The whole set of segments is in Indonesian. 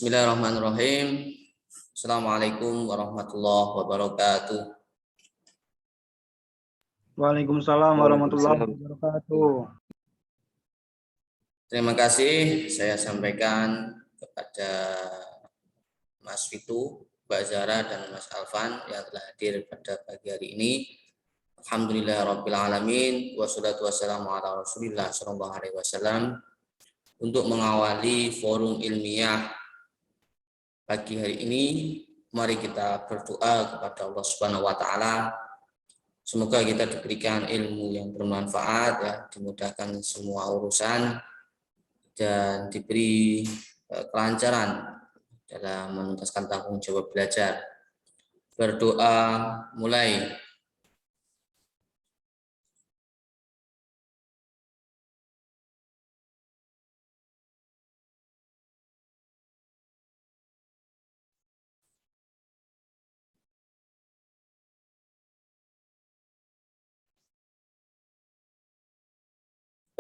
Bismillahirrahmanirrahim. Assalamualaikum warahmatullahi wabarakatuh. Waalaikumsalam warahmatullahi wabarakatuh. Terima kasih saya sampaikan kepada Mas Fitu, Mbak Zara, dan Mas Alvan yang telah hadir pada pagi hari ini. Alhamdulillahirabbil alamin wassalatu wassalamu ala Rasulillah sallallahu alaihi wasallam untuk mengawali forum ilmiah pagi hari ini. Mari kita berdoa kepada Allah Subhanahu wa taala. Semoga kita diberikan ilmu yang bermanfaat, ya, dimudahkan semua urusan dan diberi kelancaran dalam menuntaskan tanggung jawab belajar. Berdoa mulai.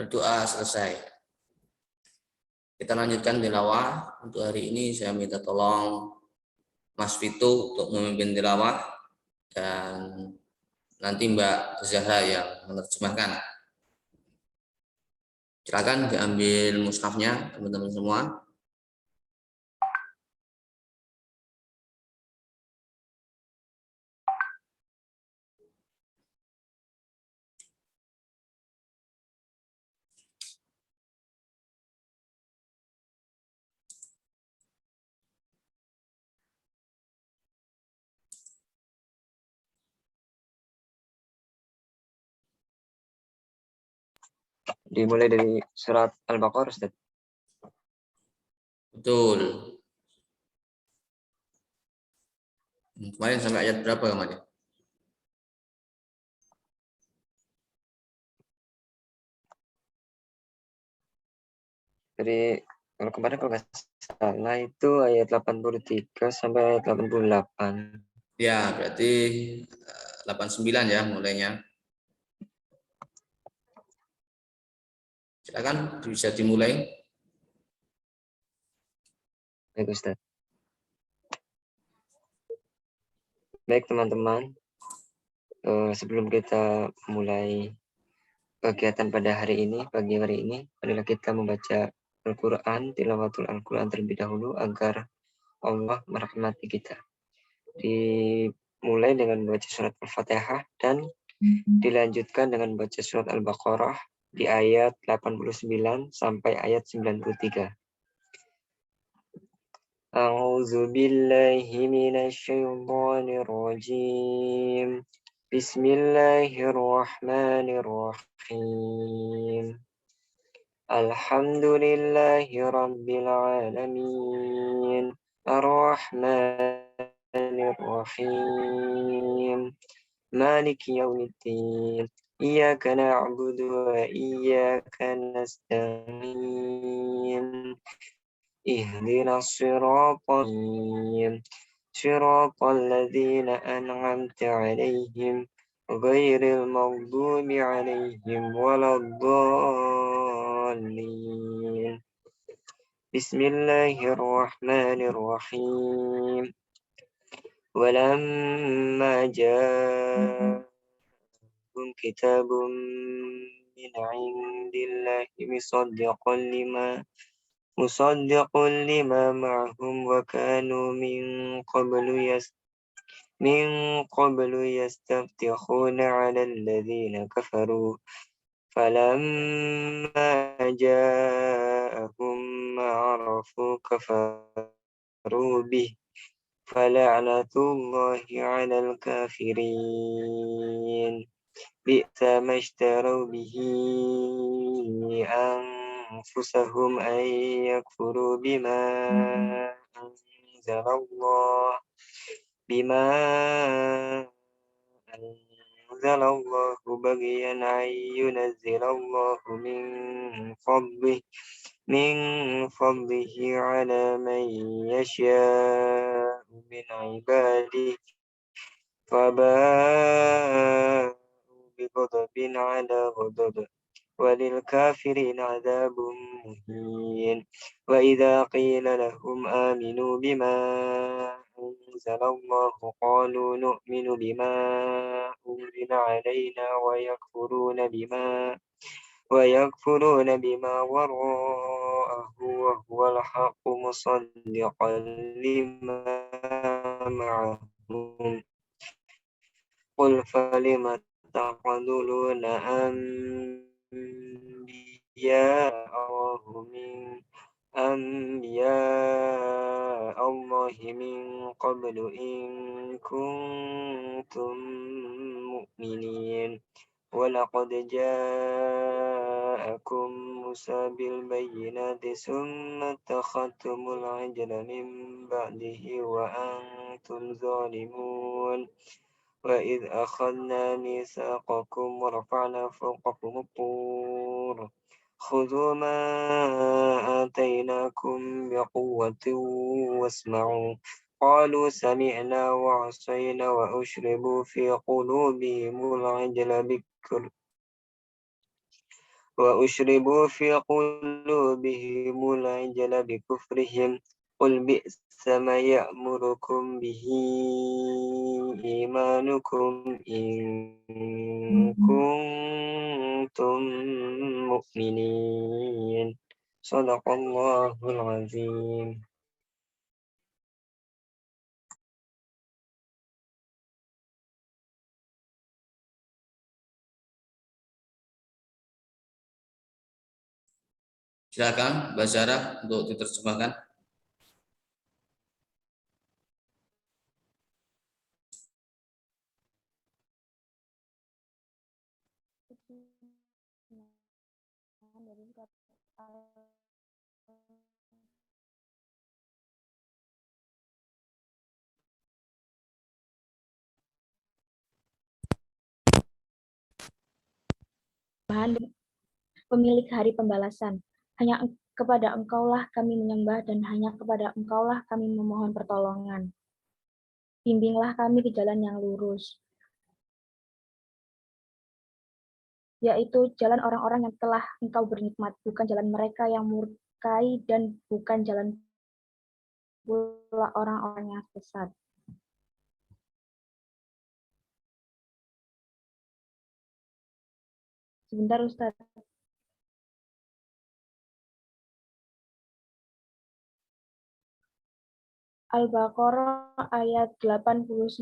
Berdoa selesai. Kita lanjutkan tilawah. Untuk hari ini saya minta tolong Mas Fitu untuk memimpin tilawah dan nanti Mbak Zahra yang menerjemahkan. Silakan diambil mushafnya teman-teman semua. Dimulai dari surat Al-Baqarah, Ustaz. Betul. Kemarin sampai ayat berapa kemarin? Dari kalau kemarin kalau nggak salah itu ayat 83 sampai ayat 88. Ya, berarti 89 ya mulainya. Silakan bisa dimulai. Baik, Ustaz. Baik, teman-teman. Sebelum kita mulai kegiatan pada hari ini, pagi hari ini, adalah kita membaca Al-Quran, tilawatul Al-Quran terlebih dahulu agar Allah merahmati kita. Dimulai dengan membaca surat Al-Fatihah dan dilanjutkan dengan membaca surat Al-Baqarah di ayat 89 sampai ayat 93. A'udzu billahi minasyaitonir rajim. Bismillahirrahmanirrahim. Alhamdulillahi rabbil alamin. Ar-Rahmanir Rahim. Maliki yaumiddin. Iyyaka na'budu wa iyyaka nasta'in. Ihdinas siratal mustaqim. Siratal ladzina an'amta 'alaihim ghairil maghdubi 'alaihim waladdallin. Bismillahirrahmanirrahim. Walamma ja'ahum kitabun min 'indillahi musaddiqan lima ma'hum wa kanu min qablu yastaftihuna 'ala alladhina kafaru falamma ja'ahum ma 'arafu kafaru bih fala'natullahi 'alal kafirin. Bi'sa mashtaraw bihi anfusahum an yakfuru bima anzalallahu baghyan an yunazzilallahu min fadlihi ala man yasha'u min ibadihi faba'u bighadabin ala ghadab وللكافرين عذاب مهين وإذا قيل لهم آمنوا بما أنزل الله قالوا نؤمن بما أنزل علينا ويكفرون بما وراءه وهو الحق مصدقا لما معهم قل فلم تقتلون أنبياء الله من قبل إن كنتم مؤمنين ولقد جاءكم موسى بالبينات ثم اتخذتم العجل من بعده وأنتم ظالمون وإذ أخذنا ميثاقكم ورفعنا فوقكم الطور خذوا ما آتيناكم بقوة واسمعوا قالوا سمعنا وعصينا وأشربوا في قلوبهم العجل بكفرهم قل بئس ما يأمركم به إيمانكم إن كنتم مؤمنين صدق الله العظيم. Silakan Mbak Zara untuk diterjemahkan. Pemilik hari pembalasan. Hanya kepada Engkaulah kami menyembah dan hanya kepada Engkaulah kami memohon pertolongan. Bimbinglah kami ke jalan yang lurus, yaitu jalan orang-orang yang telah Engkau bernikmat, bukan jalan mereka yang murkai dan bukan jalan pula orang-orang yang sesat. Sebentar Ustaz. Al-Baqarah ayat 89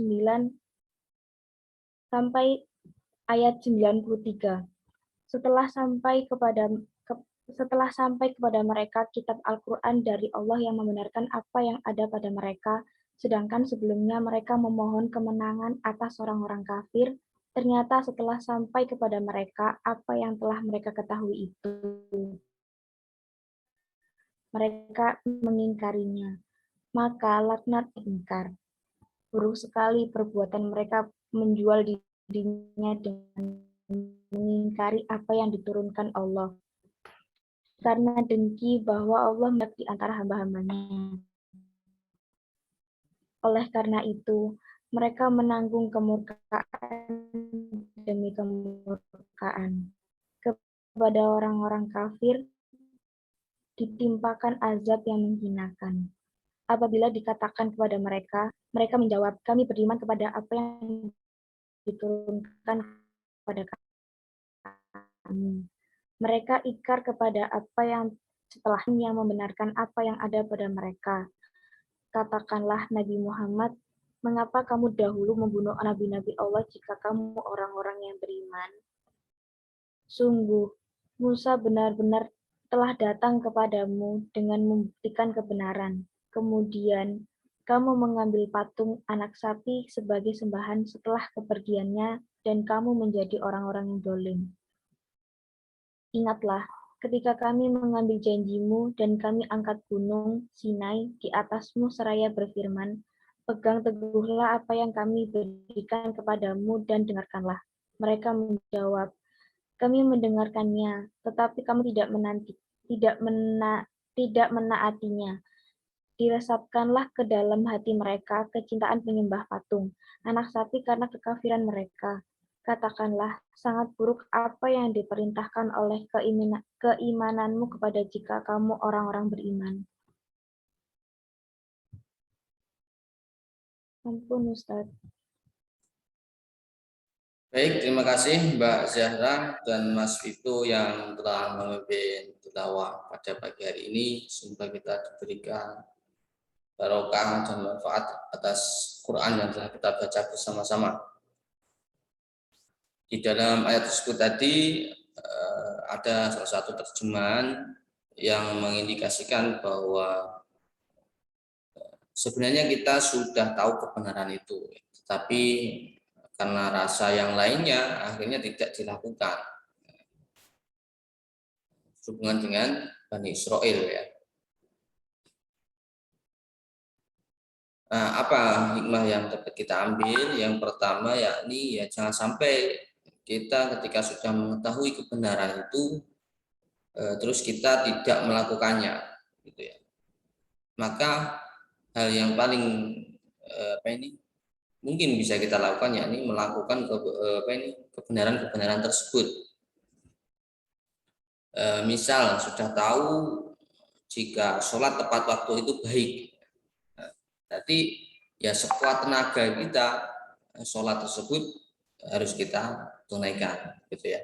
sampai ayat 93. Setelah sampai kepada mereka kitab Al-Quran dari Allah yang membenarkan apa yang ada pada mereka, sedangkan sebelumnya mereka memohon kemenangan atas orang-orang kafir, ternyata setelah sampai kepada mereka apa yang telah mereka ketahui itu, mereka mengingkarinya. Maka laknat ingkar. Buruk sekali perbuatan mereka menjual dirinya dengan mengingkari apa yang diturunkan Allah. Karena dengki bahwa Allah melihat di antara hamba-hambanya. Oleh karena itu, mereka menanggung kemurkaan demi kemurkaan. Kepada orang-orang kafir, ditimpakan azab yang menghinakan. Apabila dikatakan kepada mereka, mereka menjawab, kami beriman kepada apa yang diturunkan kepada kami. Mereka ikrar kepada apa yang setelahnya membenarkan apa yang ada pada mereka. Katakanlah Nabi Muhammad, mengapa kamu dahulu membunuh nabi-nabi Allah jika kamu orang-orang yang beriman? Sungguh, Musa benar-benar telah datang kepadamu dengan membuktikan kebenaran. Kemudian, kamu mengambil patung anak sapi sebagai sembahan setelah kepergiannya, dan kamu menjadi orang-orang yang zalim. Ingatlah, ketika kami mengambil janjimu dan kami angkat gunung Sinai di atasmu seraya berfirman, pegang teguhlah apa yang kami berikan kepadamu dan dengarkanlah. Mereka menjawab, kami mendengarkannya, tetapi kami tidak menaatinya. Diresapkanlah ke dalam hati mereka kecintaan penyembah patung, anak sapi karena kekafiran mereka. Katakanlah, sangat buruk apa yang diperintahkan oleh keimananmu kepada jika kamu orang-orang beriman. Ampun, Ustadz. Baik, terima kasih Mbak Zahra dan Mas Vito yang telah memimpin tilawah pada pagi hari ini. Semoga kita diberikan barokah dan manfaat atas Quran yang telah kita baca bersama-sama. Di dalam ayat tersebut tadi ada salah satu terjemahan yang mengindikasikan bahwa sebenarnya kita sudah tahu kebenaran itu, tetapi karena rasa yang lainnya akhirnya tidak dilakukan. Hubungan dengan Bani Israel ya. Nah, apa hikmah yang dapat kita ambil? Yang pertama yakni ya jangan sampai kita ketika sudah mengetahui kebenaran itu terus kita tidak melakukannya, gitu ya. Maka hal yang paling mungkin bisa kita lakukan yakni melakukan kebenaran-kebenaran tersebut. Misal sudah tahu jika sholat tepat waktu itu baik, berarti ya sekuat tenaga kita sholat tersebut harus kita tunaikan, gitu ya.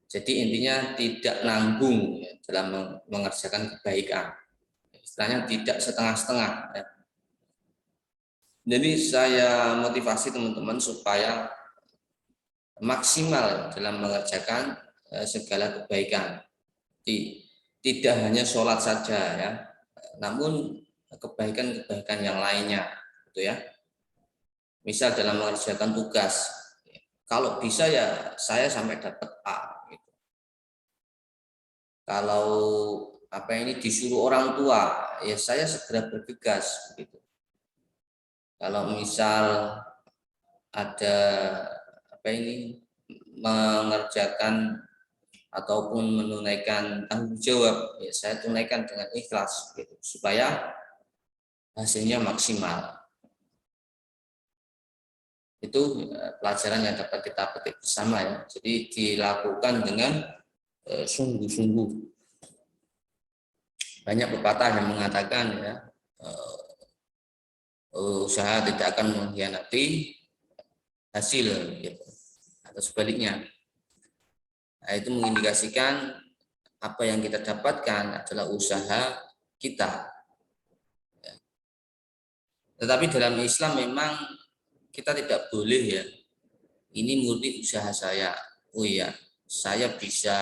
Jadi intinya tidak nanggung ya, dalam mengerjakan kebaikan, istilahnya tidak setengah-setengah. Ya. Jadi saya motivasi teman-teman supaya maksimal dalam mengerjakan segala kebaikan. Tidak hanya sholat saja ya, namun kebaikan-kebaikan yang lainnya, gitu ya. Misal dalam mengerjakan tugas, kalau bisa ya saya sampai dapat A. Gitu. Kalau disuruh orang tua, ya saya segera bergegas. Gitu. Kalau misal ada mengerjakan ataupun menunaikan tanggung jawab, ya saya tunaikan dengan ikhlas, gitu, supaya hasilnya maksimal. Itu pelajaran yang dapat kita petik bersama ya. Jadi dilakukan dengan sungguh-sungguh. Banyak pepatah yang mengatakan ya usaha tidak akan mengkhianati hasil, gitu, atau sebaliknya. Nah, itu mengindikasikan apa yang kita dapatkan adalah usaha kita. Tetapi dalam Islam memang kita tidak boleh ya, ini murni usaha saya. Oh iya, saya bisa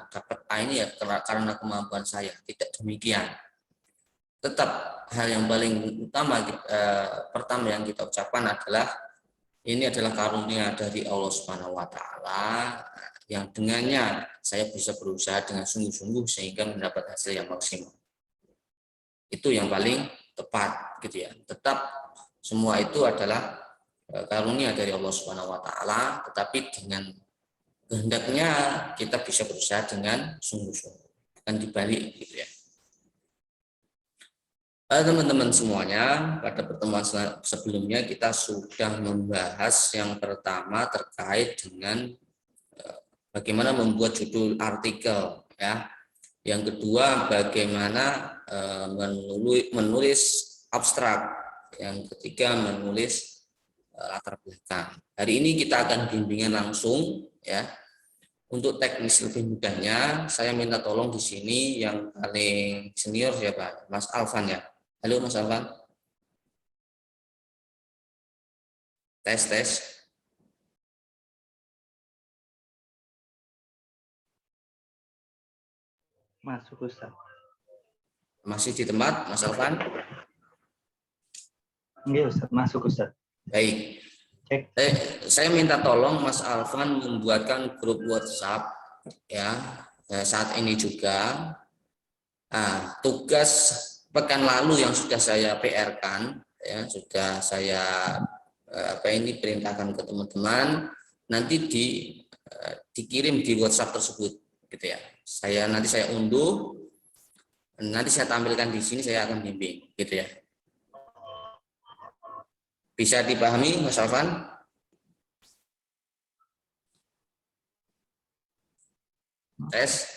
dapat A ini ya karena kemampuan saya. Tidak demikian. Tetap hal yang paling utama pertama yang kita ucapkan adalah ini adalah karunia dari Allah Subhanahu wa taala yang dengannya saya bisa berusaha dengan sungguh-sungguh sehingga mendapat hasil yang maksimal. Itu yang paling tepat, gitu ya. Tetap semua itu adalah karunia dari Allah Subhanahu wa taala, tetapi dengan kehendaknya kita bisa berusaha dengan sungguh-sungguh, bukan dibalik, gitu ya. Teman-teman semuanya, pada pertemuan sebelumnya kita sudah membahas yang pertama terkait dengan bagaimana membuat judul artikel, ya. Yang kedua, bagaimana menulis abstrak. Yang ketiga, menulis latar belakang. Hari ini kita akan bimbingan langsung, ya. Untuk teknis lebih mudahnya, saya minta tolong di sini yang paling senior siapa? Mas Alvan ya. Halo Mas Alvan. Tes. Masuk Ustaz. Masih di tempat Mas Alvan? Enggak Ustaz, masuk Ustaz. Baik. Saya minta tolong Mas Alvan membuatkan grup WhatsApp ya saat ini juga. Nah, tugas pekan lalu yang sudah saya PR-kan ya, sudah saya perintahkan ke teman-teman, nanti dikirim di WhatsApp tersebut, gitu ya. Nanti saya unduh, nanti saya tampilkan di sini, saya akan bimbing, gitu ya. Bisa dipahami Mas Alvan? Tes.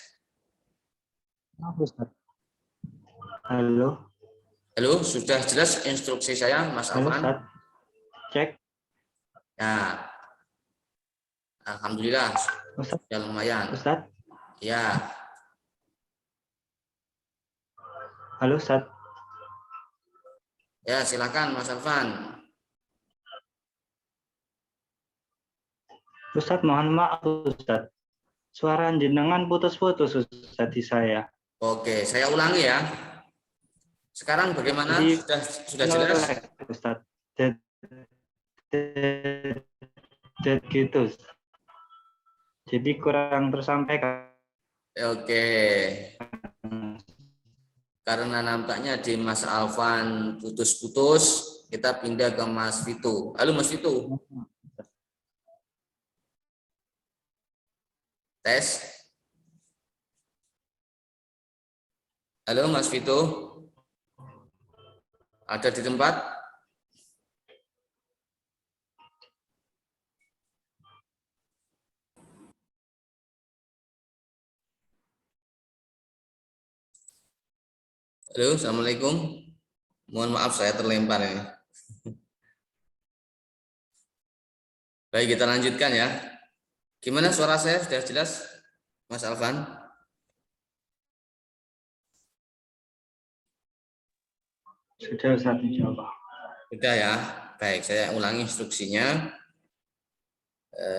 Maaf, Ustaz. Halo. Halo, sudah jelas instruksi saya, Mas Halo, Alvan? Ustaz. Cek. Ya, alhamdulillah Ustaz. sudah lumayan. Ustaz. Ya, Halo, Ustaz. ya silakan Mas Alvan. Ustaz, mohon maaf, Ustaz. Suara jenengan putus-putus, Ustaz, di saya. Oke, saya ulangi ya. Sekarang bagaimana? Jadi, Sudah jelas? Ustaz. Gitu. Jadi kurang tersampaikan. Oke. Karena nampaknya di Mas Alvan putus-putus, kita pindah ke Mas Vito. Halo Mas Vito. Tes. Halo Mas Vito. Ada di tempat? Halo, Assalamualaikum. Mohon maaf saya terlempar ini. Baik, kita lanjutkan ya. Gimana suara saya? Sudah jelas, Mas Alvan? Sudah, Ustaz, insya Allah. Sudah ya. Baik, saya ulangi instruksinya.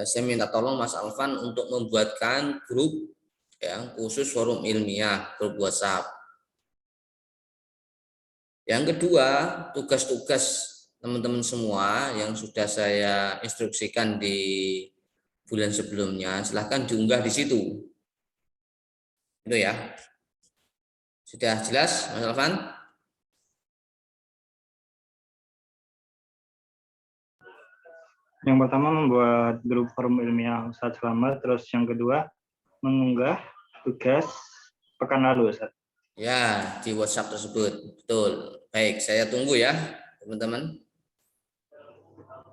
Saya minta tolong Mas Alvan untuk membuatkan grup yang khusus forum ilmiah, grup WhatsApp. Yang kedua, tugas-tugas teman-teman semua yang sudah saya instruksikan di bulan sebelumnya, silahkan diunggah di situ. Itu ya. Sudah jelas, Mas Alvan? Yang pertama membuat grup forum ilmiah Ustaz Selamat, terus yang kedua mengunggah tugas pekan lalu, Ustaz. Ya, di WhatsApp tersebut. Betul. Baik, saya tunggu ya, teman-teman.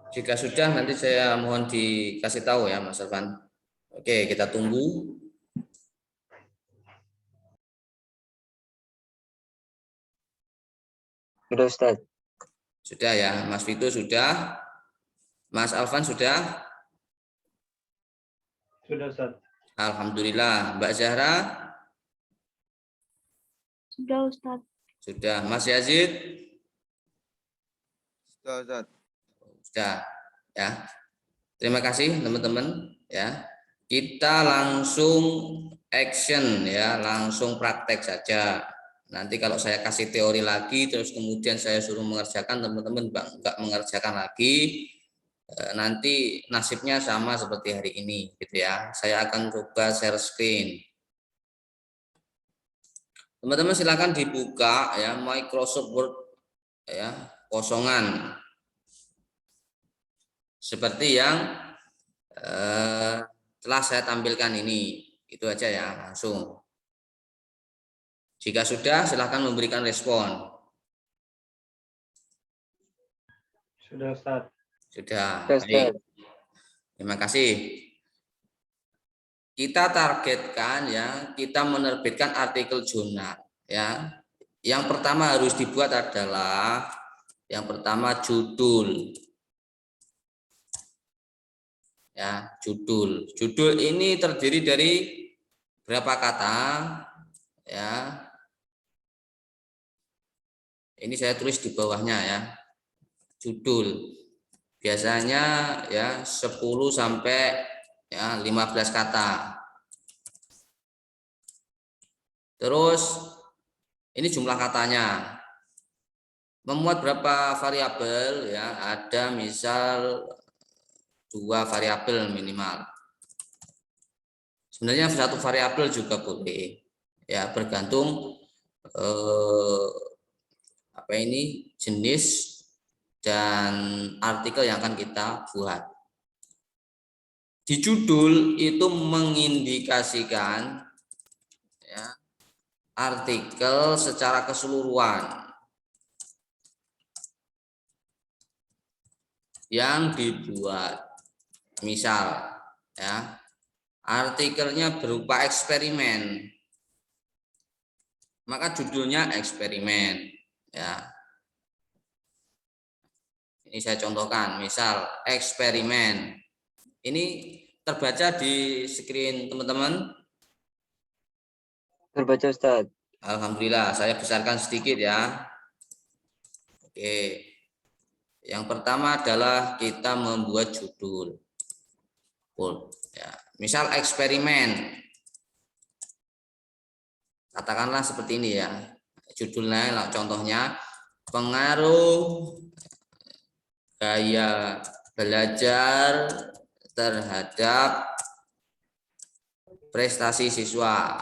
Jika sudah, nanti saya mohon dikasih tahu ya, Mas Alvan. Oke, kita tunggu. Sudah, Ustaz. Sudah ya, Mas Vito sudah. Mas Alvan sudah. Sudah, Ustaz. Alhamdulillah. Mbak Zahra? Sudah, Ustaz. Sudah. Mas Yazid? Sudah, Ustaz. Sudah. Ya. Terima kasih teman-teman ya. Kita langsung action ya, langsung praktek saja. Nanti kalau saya kasih teori lagi terus kemudian saya suruh mengerjakan, teman-teman enggak mengerjakan lagi, nanti nasibnya sama seperti hari ini gitu ya. Saya akan coba share screen. Teman-teman silakan dibuka ya Microsoft Word ya, kosongan. Seperti yang telah saya tampilkan ini. Itu aja ya, langsung. Jika sudah, silakan memberikan respon. Sudah, Ustaz. Sudah. Sudah, Ustaz. Baik. Terima kasih. Kita targetkan ya, kita menerbitkan artikel jurnal ya. Yang pertama harus dibuat adalah yang pertama judul. Ya, judul. Judul ini terdiri dari berapa kata? Ya. Ini saya tulis di bawahnya ya. Judul. Biasanya ya 10 sampai ya 15 kata. Terus ini jumlah katanya. Memuat berapa variabel ya? Ada misal 2 variabel minimal. Sebenarnya 1 variabel juga boleh. Ya, bergantung apa ini jenis dan artikel yang akan kita buat. Di judul itu mengindikasikan ya, artikel secara keseluruhan yang dibuat. Misal ya, artikelnya berupa eksperimen, maka judulnya eksperimen. Ya, ini saya contohkan, misal eksperimen. Ini terbaca di screen teman-teman. Terbaca Ustadz. Alhamdulillah, saya besarkan sedikit ya. Oke. Yang pertama adalah kita membuat judul. Ya, misal eksperimen. Katakanlah seperti ini ya. Judulnya contohnya pengaruh gaya belajar terhadap prestasi siswa.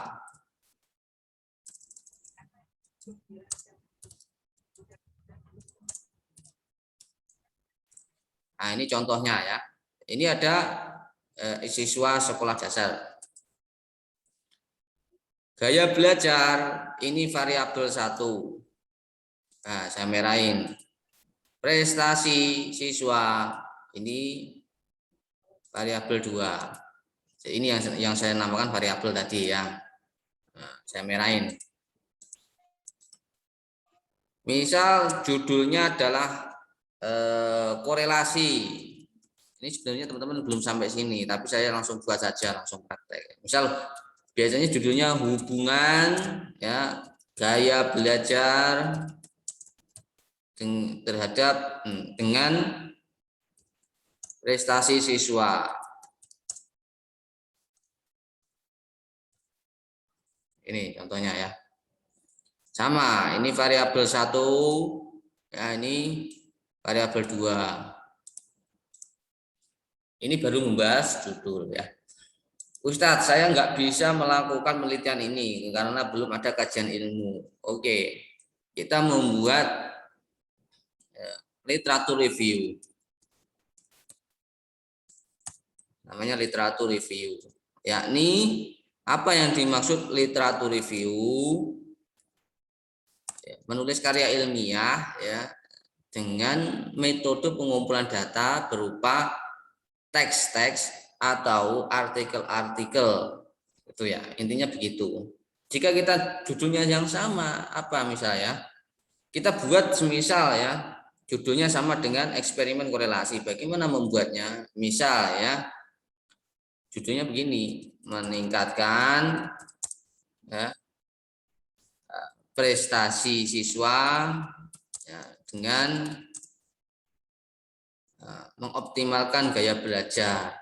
Nah, ini contohnya ya. Ini ada siswa sekolah dasar. Gaya belajar ini variabel 1. Nah, saya merahin. Prestasi siswa ini variabel 2. Jadi ini yang saya namakan variabel tadi ya. Nah, saya merahin. Misal judulnya adalah korelasi. Ini sebenarnya teman-teman belum sampai sini, tapi saya langsung buat saja, langsung praktek. Misal biasanya judulnya hubungan ya gaya belajar terhadap dengan prestasi siswa. Ini contohnya ya. Sama, ini variabel 1, ya ini variabel 2. Ini baru membahas judul ya. Ustadz, saya nggak bisa melakukan penelitian ini karena belum ada kajian ilmu. Oke, kita membuat literatur review. Namanya literatur review. Yakni apa yang dimaksud literatur review? Menulis karya ilmiah ya dengan metode pengumpulan data berupa teks-teks atau artikel-artikel. Itu ya, intinya begitu. Jika kita judulnya yang sama, apa misalnya? Kita buat semisal ya, judulnya sama dengan eksperimen korelasi. Bagaimana membuatnya? Misal ya, judulnya begini, meningkatkan ya, prestasi siswa ya, dengan mengoptimalkan gaya belajar.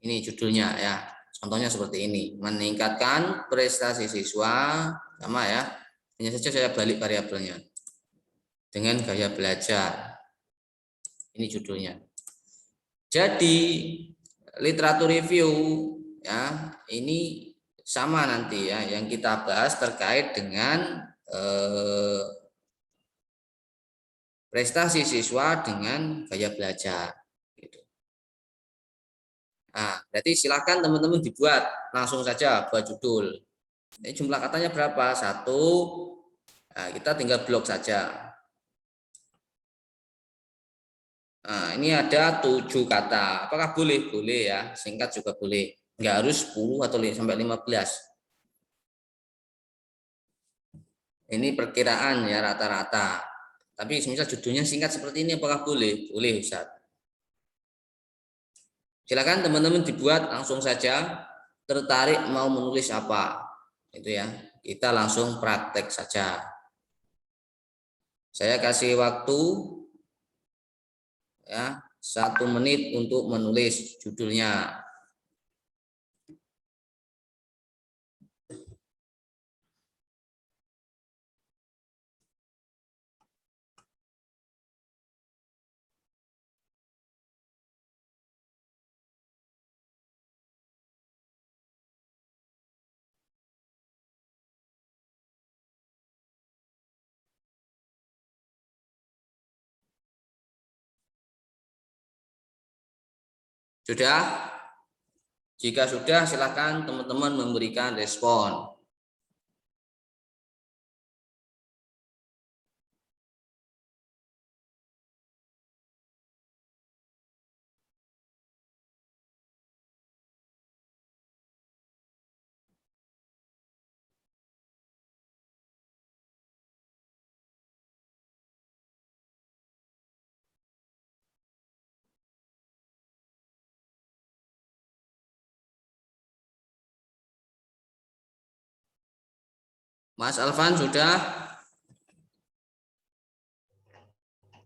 Ini judulnya ya. Contohnya seperti ini, meningkatkan prestasi siswa sama ya. Hanya saja saya balik variabelnya dengan gaya belajar. Ini judulnya. Jadi literatur review ya, ini sama nanti ya yang kita bahas terkait dengan prestasi siswa dengan gaya belajar. Gitu. Nah, berarti silakan teman-teman dibuat langsung saja buat judul. Ini jumlah katanya berapa? 1. Nah, kita tinggal blok saja. Nah, ini ada 7 kata. Apakah boleh? Boleh ya. Singkat juga boleh. Enggak harus 10 atau sampai 15. Ini perkiraan ya rata-rata. Tapi misal judulnya singkat seperti ini apakah boleh? Boleh, Ustaz. Silakan teman-teman dibuat langsung saja. Tertarik mau menulis apa? Itu ya. Kita langsung praktek saja. Saya kasih waktu ya 1 menit untuk menulis judulnya. Sudah? Jika sudah, silakan teman-teman memberikan respon. Mas Alvan sudah?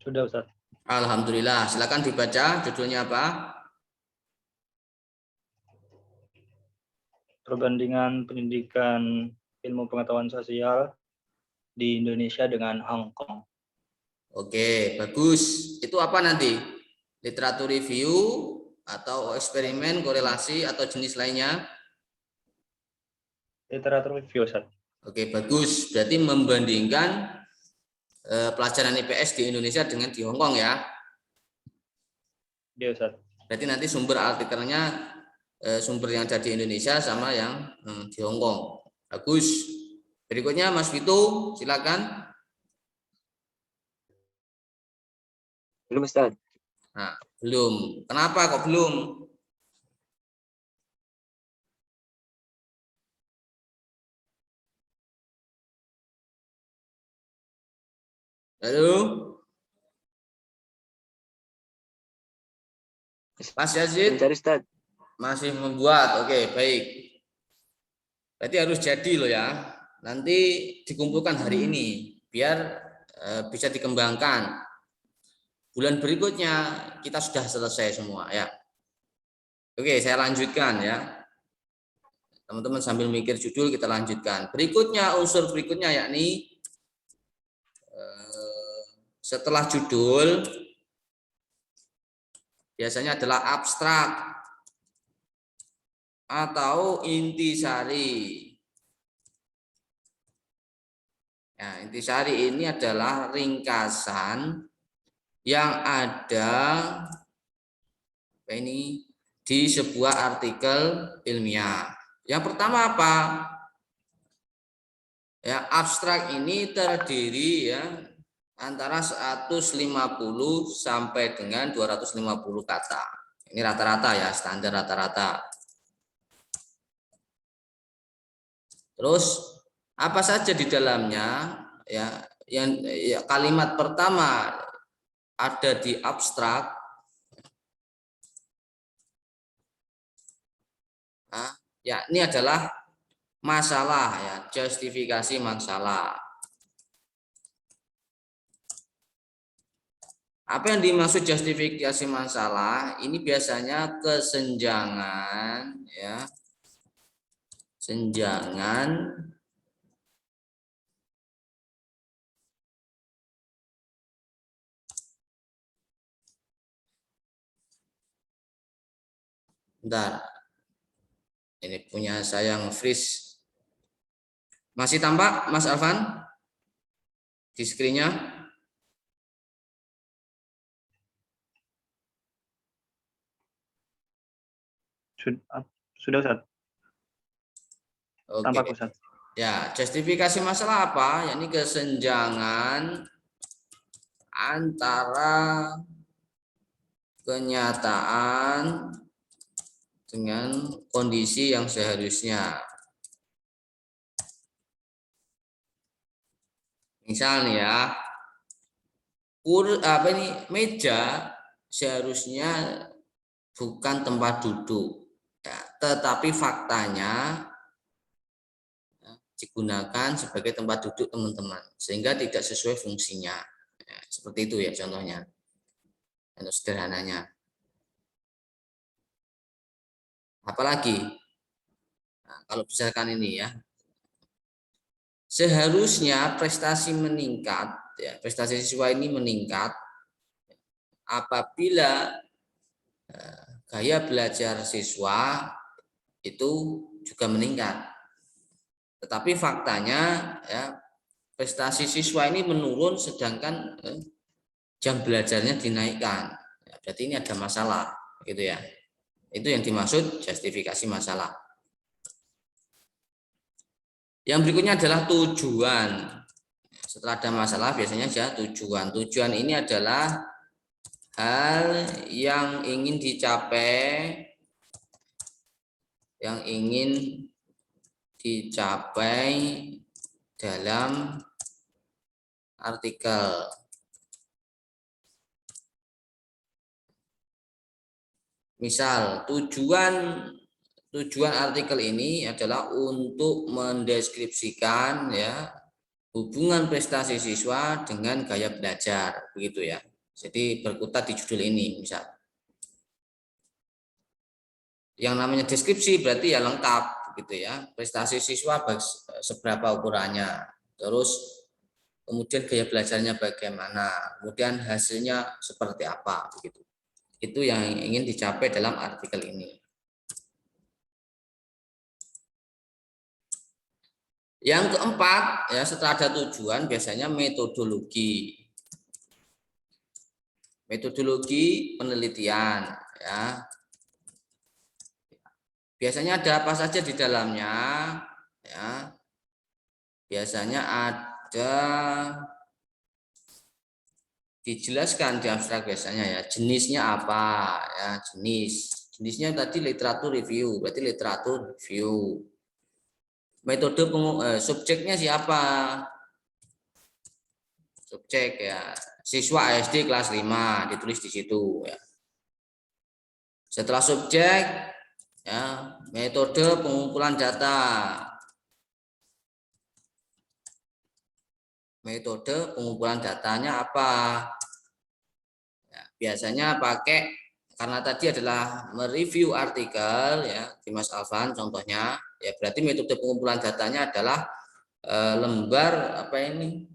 Sudah, Ustaz. Alhamdulillah. Silakan dibaca judulnya apa? Perbandingan pendidikan ilmu pengetahuan sosial di Indonesia dengan Hong Kong. Oke, bagus. Itu apa nanti? Literatur review atau eksperimen, korelasi atau jenis lainnya? Literatur review, Ustaz. Oke, bagus. Berarti membandingkan pelajaran IPS di Indonesia dengan di Hong Kong ya. Iya, Ustaz. Berarti nanti sumber artikelnya sumber yang ada di Indonesia sama yang di Hong Kong. Bagus. Berikutnya Mas Vito, silakan. Belum, Ustaz. Nah, belum. Kenapa kok belum? Halo? Mas Yazid? Mencari, Ustaz. Masih membuat. Oke, baik. Berarti harus jadi loh ya. Nanti dikumpulkan hari ini biar bisa dikembangkan. Bulan berikutnya kita sudah selesai semua ya. Oke, saya lanjutkan ya. Teman-teman sambil mikir judul kita lanjutkan. Berikutnya unsur berikutnya yakni setelah judul biasanya adalah abstrak atau intisari. Ya, intisari ini adalah ringkasan yang ada ini di sebuah artikel ilmiah. Yang pertama apa? Ya, abstrak ini terdiri ya antara 150 sampai dengan 250 kata. Ini rata-rata ya, standar rata-rata. Terus apa saja di dalamnya ya? Yang ya, kalimat pertama ada di abstrak. Nah, ya, ini adalah masalah ya, justifikasi masalah. Apa yang dimaksud justifikasi masalah? Ini biasanya kesenjangan ya. Senjangan bentar. Ini punya saya nge-freeze. Masih tampak Mas Alvan di screen-nya? Sudah, Ustaz. Oke. Tampak, Ustaz. Ya, justifikasi masalah apa? Yakni kesenjangan antara kenyataan dengan kondisi yang seharusnya. Misalnya ya, meja seharusnya bukan tempat duduk, ya, tetapi faktanya ya, digunakan sebagai tempat duduk teman-teman, sehingga tidak sesuai fungsinya. Ya, seperti itu ya contohnya, untuk sederhananya. Apalagi, nah, kalau misalkan ini ya, seharusnya prestasi meningkat, ya, prestasi siswa ini meningkat apabila gaya belajar siswa itu juga meningkat. Tetapi faktanya ya, prestasi siswa ini menurun sedangkan jam belajarnya dinaikkan. Ya, berarti ini ada masalah, gitu ya. Itu yang dimaksud justifikasi masalah. Yang berikutnya adalah tujuan. Setelah ada masalah biasanya ada tujuan. Tujuan ini adalah hal yang ingin dicapai, dalam artikel. Misal tujuan tujuan artikel ini adalah untuk mendeskripsikan ya hubungan prestasi siswa dengan gaya belajar, begitu ya. Jadi berkutat di judul ini, misal. Yang namanya deskripsi berarti ya lengkap, gitu ya. Prestasi siswa seberapa ukurannya, terus kemudian gaya belajarnya bagaimana, kemudian hasilnya seperti apa, begitu. Itu yang ingin dicapai dalam artikel ini. Yang keempat, ya setelah ada tujuan, biasanya metodologi. Metodologi penelitian, ya. Biasanya ada apa saja di dalamnya, ya. Biasanya ada dijelaskan di abstrak biasanya ya, jenisnya apa, ya, jenisnya tadi literatur review, berarti literatur review. Metode subjeknya siapa? Subjek ya, siswa SD kelas 5 ditulis di situ ya. Setelah subjek ya, metode pengumpulan data. Metode pengumpulan datanya apa? Ya, biasanya pakai, karena tadi adalah mereview artikel ya, di Mas Alvan contohnya, ya berarti metode pengumpulan datanya adalah lembar apa ini?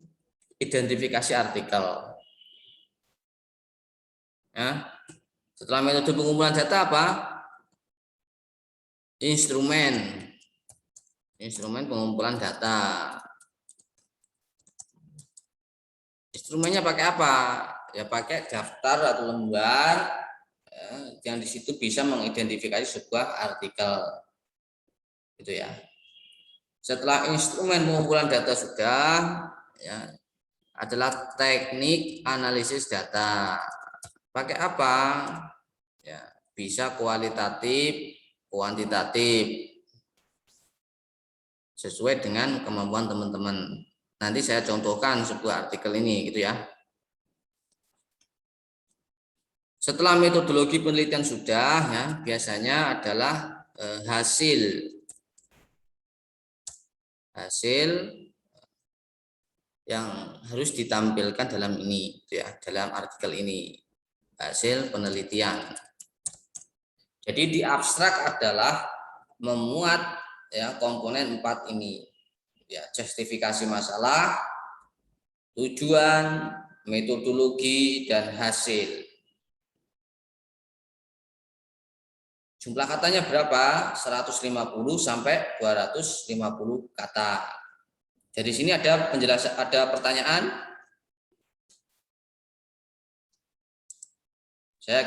Identifikasi artikel. Ya. Setelah metode pengumpulan data apa? Instrumen pengumpulan data. Instrumennya pakai apa? Ya pakai daftar atau lembar ya, yang di situ bisa mengidentifikasi sebuah artikel, gitu ya. Setelah instrumen pengumpulan data sudah, ya adalah teknik analisis data. Pakai apa? Ya bisa kualitatif, kuantitatif, sesuai dengan kemampuan teman-teman. Nanti saya contohkan sebuah artikel ini, gitu ya. Setelah metodologi penelitian sudah, ya biasanya adalah hasil yang harus ditampilkan dalam ini, gitu ya, dalam artikel ini, hasil penelitian. Jadi di abstrak adalah memuat ya komponen 4 ini, ya justifikasi masalah, tujuan, metodologi, dan hasil. Jumlah katanya berapa? 150 sampai 250 kata. Jadi sini ada penjelasan, ada pertanyaan? Saya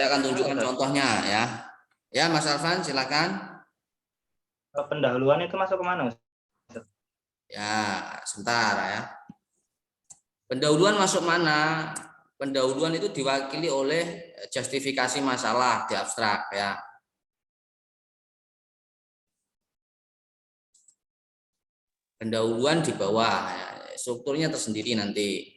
akan tunjukkan contohnya ya. Ya, Mas Alvan, silakan. Pendahuluan itu masuk ke mana, Mas? Ya, sebentar ya. Pendahuluan masuk mana? Pendahuluan itu diwakili oleh justifikasi masalah di abstrak ya. Pendahuluan di bawah ya. Strukturnya tersendiri nanti.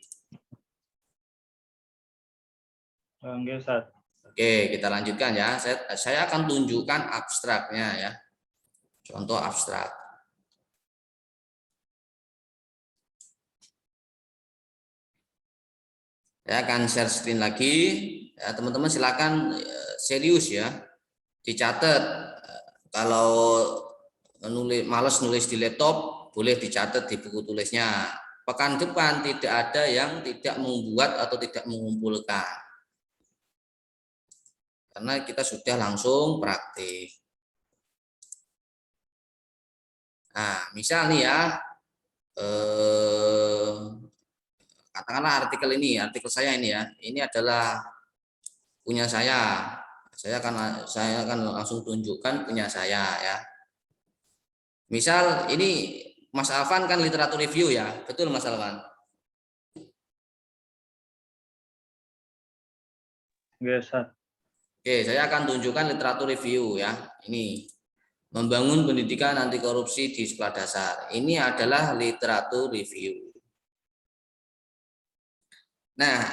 Oke, kita lanjutkan ya. Saya akan tunjukkan abstraknya ya. Contoh abstrak. Saya akan share screen lagi. Ya, teman-teman silakan serius ya. Dicatat. Kalau malas nulis di laptop, boleh dicatat di buku tulisnya. Pekan depan tidak ada yang tidak membuat atau tidak mengumpulkan. Karena kita sudah langsung praktik. Nah, misal nih ya, katakanlah artikel saya ini ya, ini adalah punya saya. Saya akan langsung tunjukkan punya saya ya. Misal ini Mas Alvan kan literatur review ya, betul Mas Alvan? Biasa. Oke, saya akan tunjukkan literatur review ya. Ini membangun pendidikan anti korupsi di sekolah dasar. Ini adalah literatur review. Nah,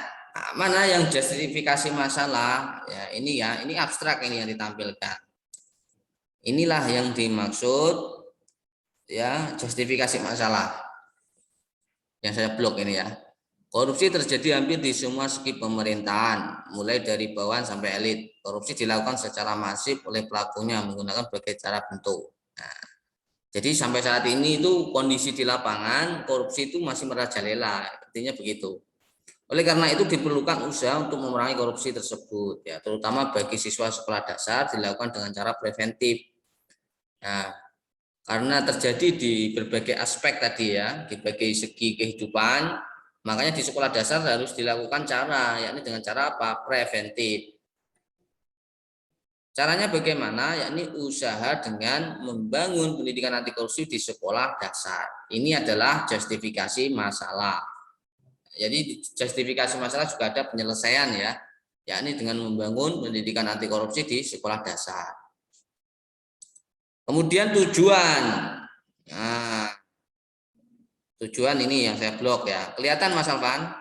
mana yang justifikasi masalah? Ya, ini abstrak ini yang ditampilkan. Inilah yang dimaksud ya justifikasi masalah yang saya blok ini ya. Korupsi terjadi hampir di semua segi pemerintahan, mulai dari bawahan sampai elit. Korupsi dilakukan secara masif oleh pelakunya menggunakan berbagai cara bentuk. Nah, jadi sampai saat ini itu kondisi di lapangan korupsi itu masih merajalela, artinya begitu. Oleh karena itu diperlukan usaha untuk memerangi korupsi tersebut, ya, terutama bagi siswa sekolah dasar dilakukan dengan cara preventif. Nah, karena terjadi di berbagai aspek tadi ya, di berbagai segi kehidupan, makanya di sekolah dasar harus dilakukan cara, yakni dengan cara apa? Preventif. Caranya bagaimana? Yakni usaha dengan membangun pendidikan anti korupsi di sekolah dasar. Ini adalah justifikasi masalah. Jadi justifikasi masalah juga ada penyelesaian ya, yakni dengan membangun pendidikan anti korupsi di sekolah dasar. Kemudian tujuan. Nah, tujuan ini yang saya blok ya. Kelihatan Mas Alvan?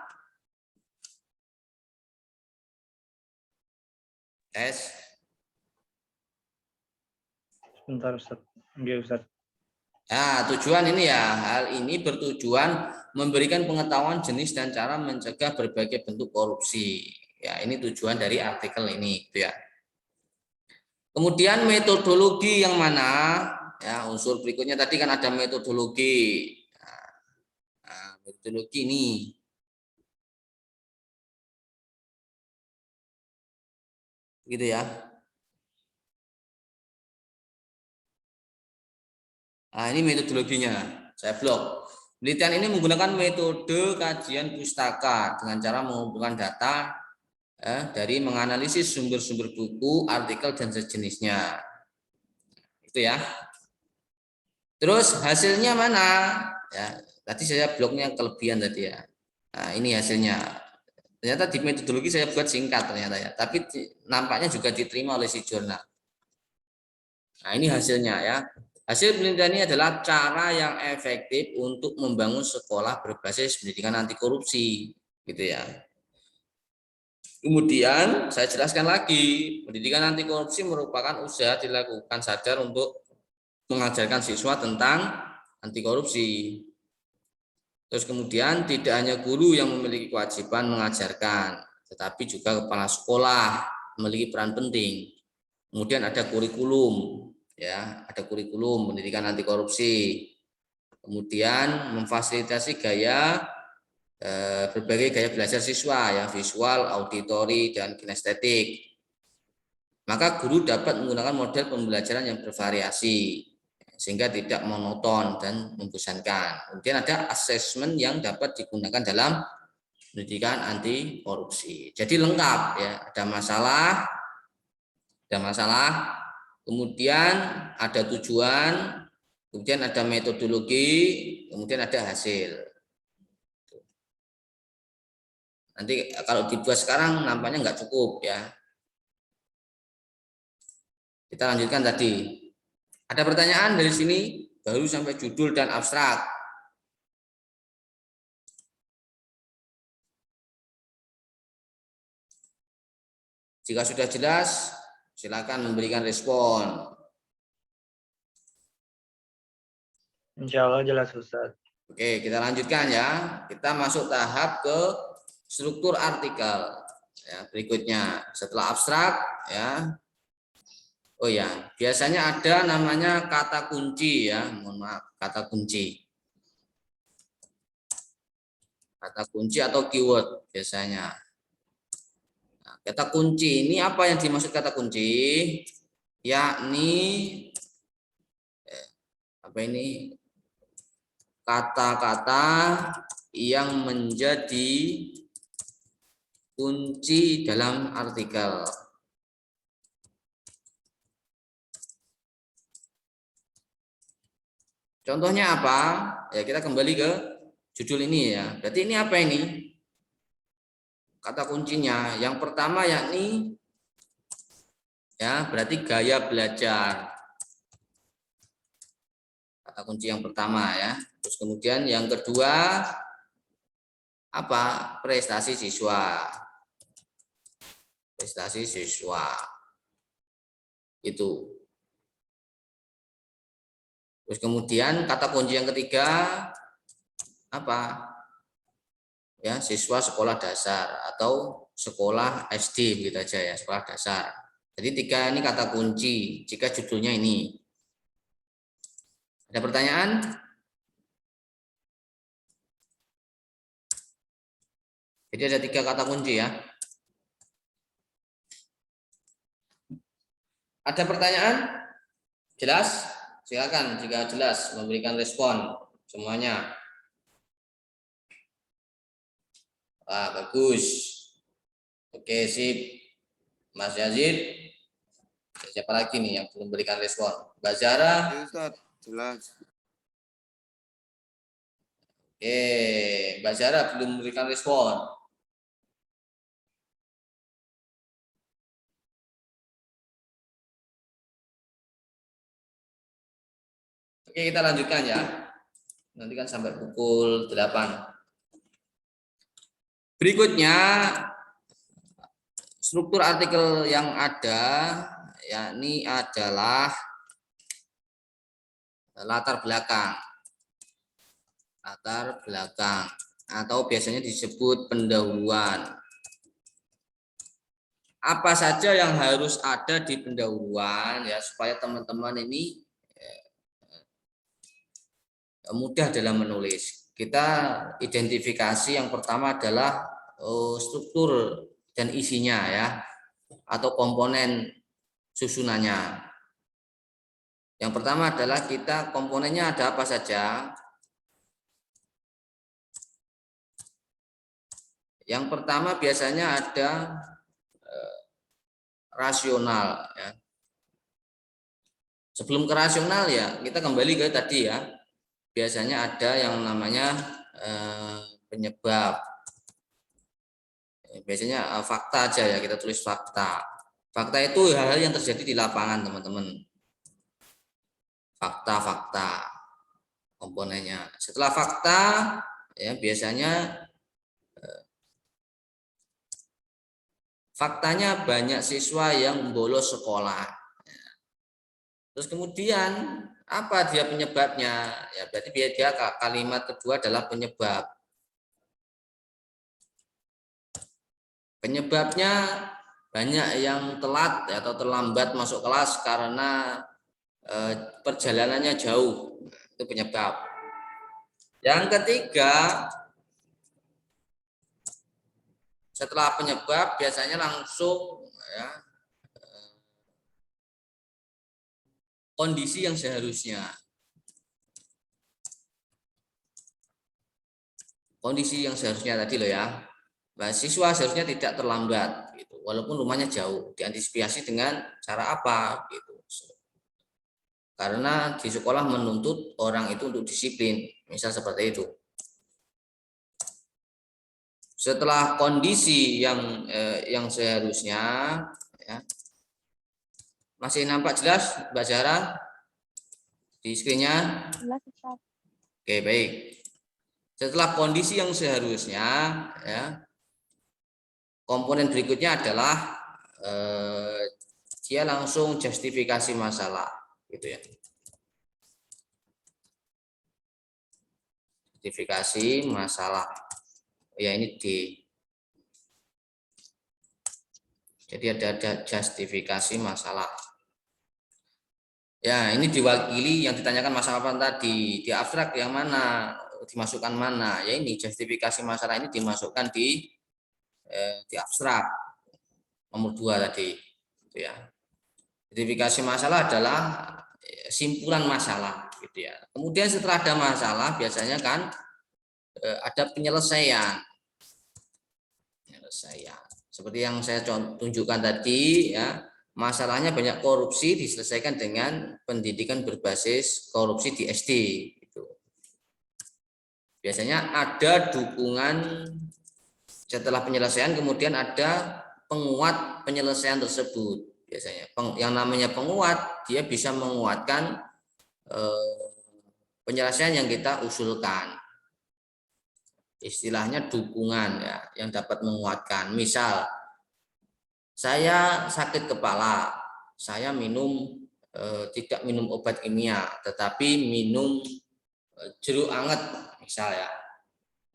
Tes. Sebentar Ustaz. Nggih, Ustaz. Nah, tujuan ini ya, hal ini bertujuan memberikan pengetahuan jenis dan cara mencegah berbagai bentuk korupsi. Ya, ini tujuan dari artikel ini, gitu ya. Kemudian metodologi yang mana? Ya, unsur berikutnya tadi kan ada metodologi. Nah, metodologi ini. Gitu ya. Nah, ini metodologinya. Saya blok. Penelitian ini menggunakan metode kajian pustaka dengan cara mengumpulkan data dari menganalisis sumber-sumber buku, artikel, dan sejenisnya. Itu ya. Terus hasilnya mana? Ya, tadi saya bloknya kelebihan tadi ya. Nah, ini hasilnya. Ternyata di metodologi saya buat singkat ternyata ya. Tapi nampaknya juga diterima oleh si jurnal. Nah, ini hasilnya ya. Hasil penelitian ini adalah cara yang efektif untuk membangun sekolah berbasis pendidikan anti korupsi, gitu ya. Kemudian saya jelaskan lagi, pendidikan anti korupsi merupakan usaha dilakukan sadar untuk mengajarkan siswa tentang anti korupsi. Terus kemudian tidak hanya guru yang memiliki kewajiban mengajarkan, tetapi juga kepala sekolah memiliki peran penting. Kemudian ada kurikulum, ya, ada kurikulum pendidikan anti korupsi. Kemudian memfasilitasi berbagai gaya belajar siswa, ya, visual, auditori, dan kinestetik. Maka guru dapat menggunakan model pembelajaran yang bervariasi sehingga tidak monoton dan membosankan. Kemudian ada asesmen yang dapat digunakan dalam pendidikan anti korupsi. Jadi lengkap ya, ada masalah, kemudian ada tujuan, kemudian ada metodologi, kemudian ada hasil. Nanti kalau dibuat sekarang nampaknya nggak cukup ya. Kita lanjutkan tadi. Ada pertanyaan dari sini baru sampai judul dan abstrak. Jika sudah jelas, silakan memberikan respon. Insya Allah jelas Ustaz. Oke, kita lanjutkan ya. Kita masuk tahap ke struktur artikel. Ya, berikutnya setelah abstrak ya. Oh ya, biasanya ada namanya kata kunci ya. Mohon maaf, kata kunci. Kata kunci atau keyword biasanya. Nah, kata kunci ini apa yang dimaksud kata kunci? Yakni apa ini? Kata-kata yang menjadi kunci dalam artikel. Contohnya apa? Ya, kita kembali ke judul ini ya. Berarti ini apa ini? Kata kuncinya. Yang pertama yakni ya, berarti gaya belajar. Kata kunci yang pertama ya. Terus kemudian yang kedua apa? Prestasi siswa. Prestasi siswa. Itu. Terus kemudian kata kunci yang ketiga apa? Ya, siswa sekolah dasar atau sekolah SD gitu aja ya, sekolah dasar. Jadi 3 ini kata kunci jika judulnya ini. Ada pertanyaan? Jadi ada 3 kata kunci ya. Ada pertanyaan? Jelas? Silakan jika jelas memberikan respon semuanya. Bagus. Oke, sip. Mas Yazid. Siapa lagi nih yang belum berikan respon? Mbak Zara? Jelas. Oke, Mbak Zara belum memberikan respon. Oke, kita lanjutkan ya. Nanti kan sampai pukul 8. Berikutnya struktur artikel yang ada yakni adalah latar belakang. Latar belakang atau biasanya disebut pendahuluan. Apa saja yang harus ada di pendahuluan ya supaya teman-teman ini mudah dalam menulis. Kita identifikasi yang pertama adalah struktur dan isinya ya atau komponen susunannya. Yang pertama adalah kita komponennya ada apa saja. Yang pertama biasanya ada rasional ya. Sebelum ke rasional ya kita kembali ke tadi ya. Biasanya ada yang namanya penyebab. Biasanya fakta aja ya, kita tulis fakta. Fakta itu hal-hal yang terjadi di lapangan, teman-teman. Fakta-fakta komponennya. Setelah fakta ya biasanya faktanya banyak siswa yang bolos sekolah. Terus kemudian apa dia penyebabnya? Ya berarti dia kalimat kedua adalah penyebab. Penyebabnya banyak yang telat atau terlambat masuk kelas karena perjalanannya jauh. Itu penyebab. Yang ketiga, setelah penyebab biasanya langsung ya, kondisi yang seharusnya. Kondisi yang seharusnya tadi loh ya. Siswa seharusnya tidak terlambat gitu. Walaupun rumahnya jauh, diantisipasi dengan cara apa gitu. Karena di sekolah menuntut orang itu untuk disiplin, misal seperti itu. Setelah kondisi yang seharusnya ya. Masih nampak jelas Mbak Zara di screen-nya? Jelas, Ustaz. Oke, baik. Setelah kondisi yang seharusnya ya, komponen berikutnya adalah dia langsung justifikasi masalah gitu ya. Justifikasi masalah. Ya ini D. Jadi ada justifikasi masalah. Ya, ini diwakili yang ditanyakan masalah apa tadi, di abstrak yang mana, dimasukkan mana. Ya ini justifikasi masalah ini dimasukkan di abstrak nomor 2 tadi gitu ya. Justifikasi masalah adalah simpulan masalah gitu ya. Kemudian setelah ada masalah biasanya kan ada penyelesaian. Seperti yang saya tunjukkan tadi ya. Masalahnya banyak korupsi diselesaikan dengan pendidikan berbasis korupsi di SD. Gitu. Biasanya ada dukungan setelah penyelesaian, kemudian ada penguat penyelesaian tersebut. Biasanya yang namanya penguat dia bisa menguatkan penyelesaian yang kita usulkan. Istilahnya dukungan ya, yang dapat menguatkan. Misal saya sakit kepala, saya minum tidak minum obat kimia, tetapi minum jeruk anget misalnya.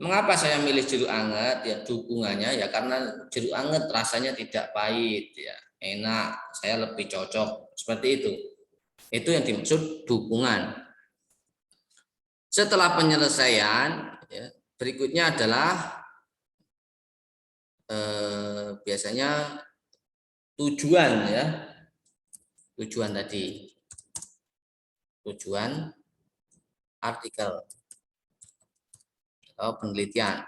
Mengapa saya milih jeruk anget? Ya dukungannya ya karena jeruk anget rasanya tidak pahit, ya enak, saya lebih cocok seperti itu. Itu yang dimaksud dukungan. Setelah penyelesaian, ya, berikutnya adalah biasanya tujuan, ya tujuan tadi, tujuan artikel atau penelitian.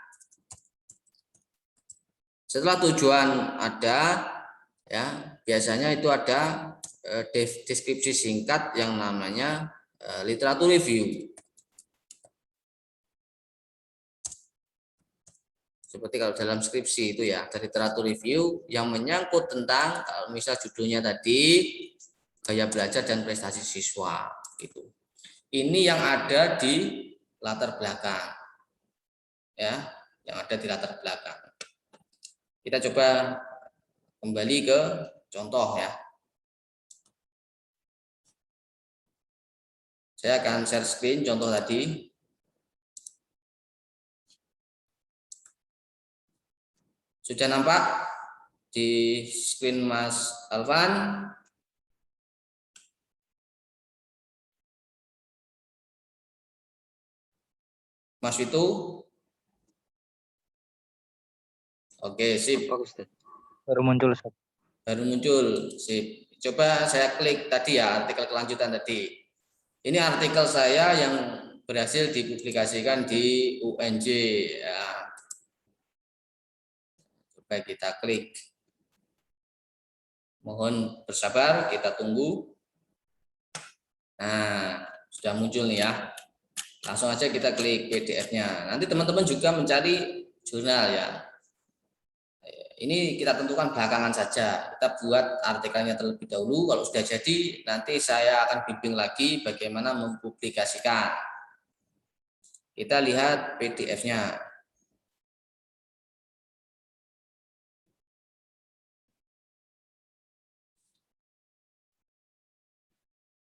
Setelah tujuan ada, ya biasanya itu ada deskripsi singkat yang namanya literatur review. Seperti kalau dalam skripsi itu ya, ada literatur review yang menyangkut tentang, kalau misal judulnya tadi gaya belajar dan prestasi siswa gitu. Ini yang ada di latar belakang, ya, yang ada di latar belakang. Kita coba kembali ke contoh ya. Saya akan share screen contoh tadi. Sudah nampak di screen Mas Alvan? Mas Witu? Oke, sip. Baru muncul, Ustaz. Baru muncul, sip. Coba saya klik tadi ya, artikel kelanjutan tadi. Ini artikel saya yang berhasil dipublikasikan di UNJ. Ya. Coba kita klik. Mohon bersabar, kita tunggu. Nah, sudah muncul nih ya. Langsung aja kita klik PDF-nya. Nanti teman-teman juga mencari jurnal ya. Ini kita tentukan belakangan saja. Kita buat artikelnya terlebih dahulu. Kalau sudah jadi, nanti saya akan bimbing lagi bagaimana mempublikasikan. Kita lihat PDF-nya.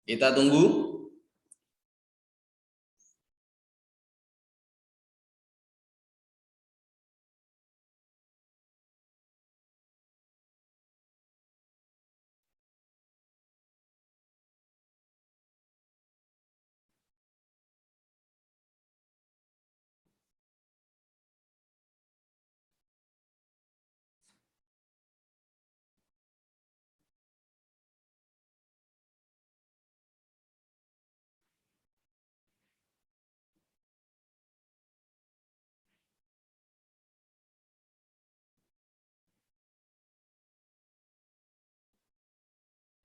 Kita tunggu.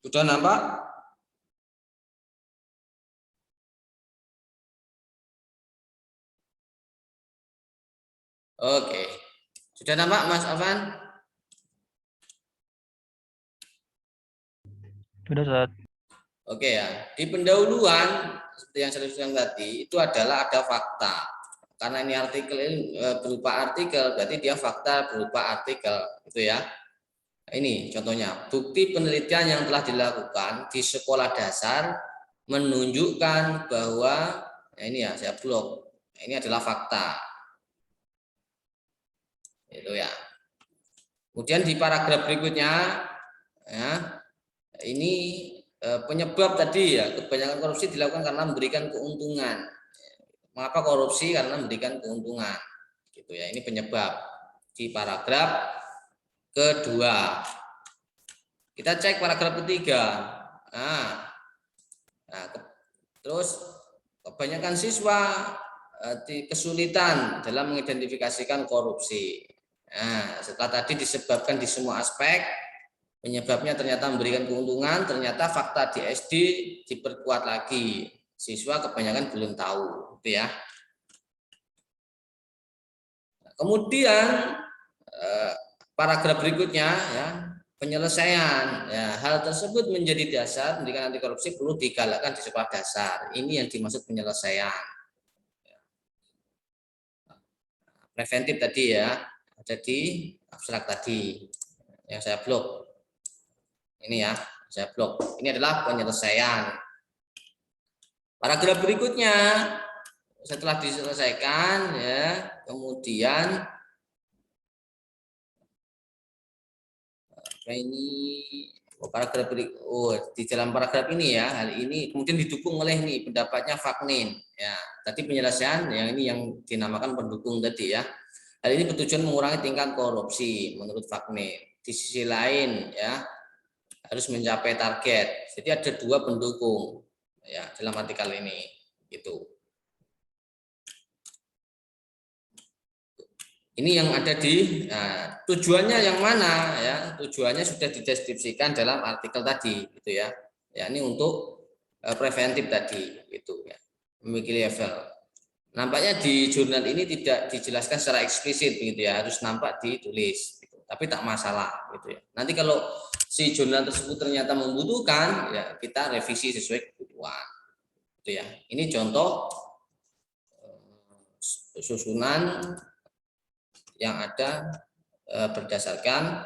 Sudah nampak? Oke. Sudah nampak Mas Afan? Sudah, Ustaz. Oke ya. Di pendahuluan seperti yang saya sebutkan tadi itu adalah ada fakta. Karena ini artikel ini berupa artikel, berarti dia fakta berupa artikel, gitu ya. Ini contohnya, bukti penelitian yang telah dilakukan di sekolah dasar menunjukkan bahwa, ini ya saya blok, ini adalah fakta. Itu ya. Kemudian di paragraf berikutnya, ya, ini penyebab tadi ya, kebanyakan korupsi dilakukan karena memberikan keuntungan. Mengapa korupsi? Karena memberikan keuntungan. Gitu ya. Ini penyebab di paragraf kedua. Kita cek paragraf ketiga. Terus kebanyakan siswa kesulitan dalam mengidentifikasikan korupsi. Nah, setelah tadi disebabkan di semua aspek, penyebabnya ternyata memberikan keuntungan, ternyata fakta di SD diperkuat lagi. Siswa kebanyakan belum tahu, gitu ya. Kemudian paragraf berikutnya ya, penyelesaian. Ya, hal tersebut menjadi dasar pendidikan anti korupsi perlu digalakkan di sekolah dasar. Ini yang dimaksud penyelesaian. Preventif tadi ya, ada di abstrak tadi yang saya blok. Ini ya, saya blok. Ini adalah penyelesaian. Paragraf berikutnya setelah diselesaikan ya, kemudian ini paragraf di dalam paragraf ini ya, hal ini kemudian didukung oleh nih pendapatnya Vaknin ya. Tadi penyelesaian yang ini yang dinamakan pendukung tadi ya. Hal ini bertujuan mengurangi tingkat korupsi menurut Vaknin. Di sisi lain ya, harus mencapai target. Jadi ada dua pendukung ya dalam artikel ini gitu. Ini yang ada di tujuannya yang mana ya? Tujuannya sudah dideskripsikan dalam artikel tadi gitu ya. Ya ini untuk preventif tadi gitu ya. Memiliki level. Nampaknya di jurnal ini tidak dijelaskan secara eksplisit gitu ya, harus nampak ditulis gitu. Tapi tak masalah gitu ya. Nanti kalau si jurnal tersebut ternyata membutuhkan ya kita revisi sesuai kebutuhan. Gitu ya. Ini contoh susunan yang ada berdasarkan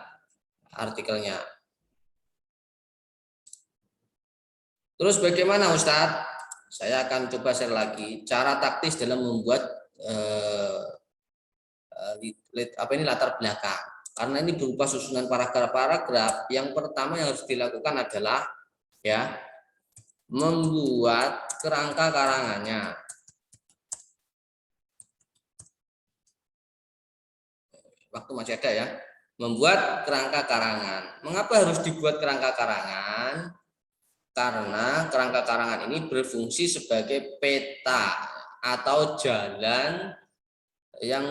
artikelnya. Terus bagaimana Ustadz? Saya akan coba share lagi cara taktis dalam membuat latar belakang. Karena ini berupa susunan paragraf-paragraf. Yang pertama yang harus dilakukan adalah ya membuat kerangka karangannya. Waktu masih ada ya. Membuat kerangka karangan. Mengapa harus dibuat kerangka karangan? Karena kerangka karangan ini berfungsi sebagai peta atau jalan yang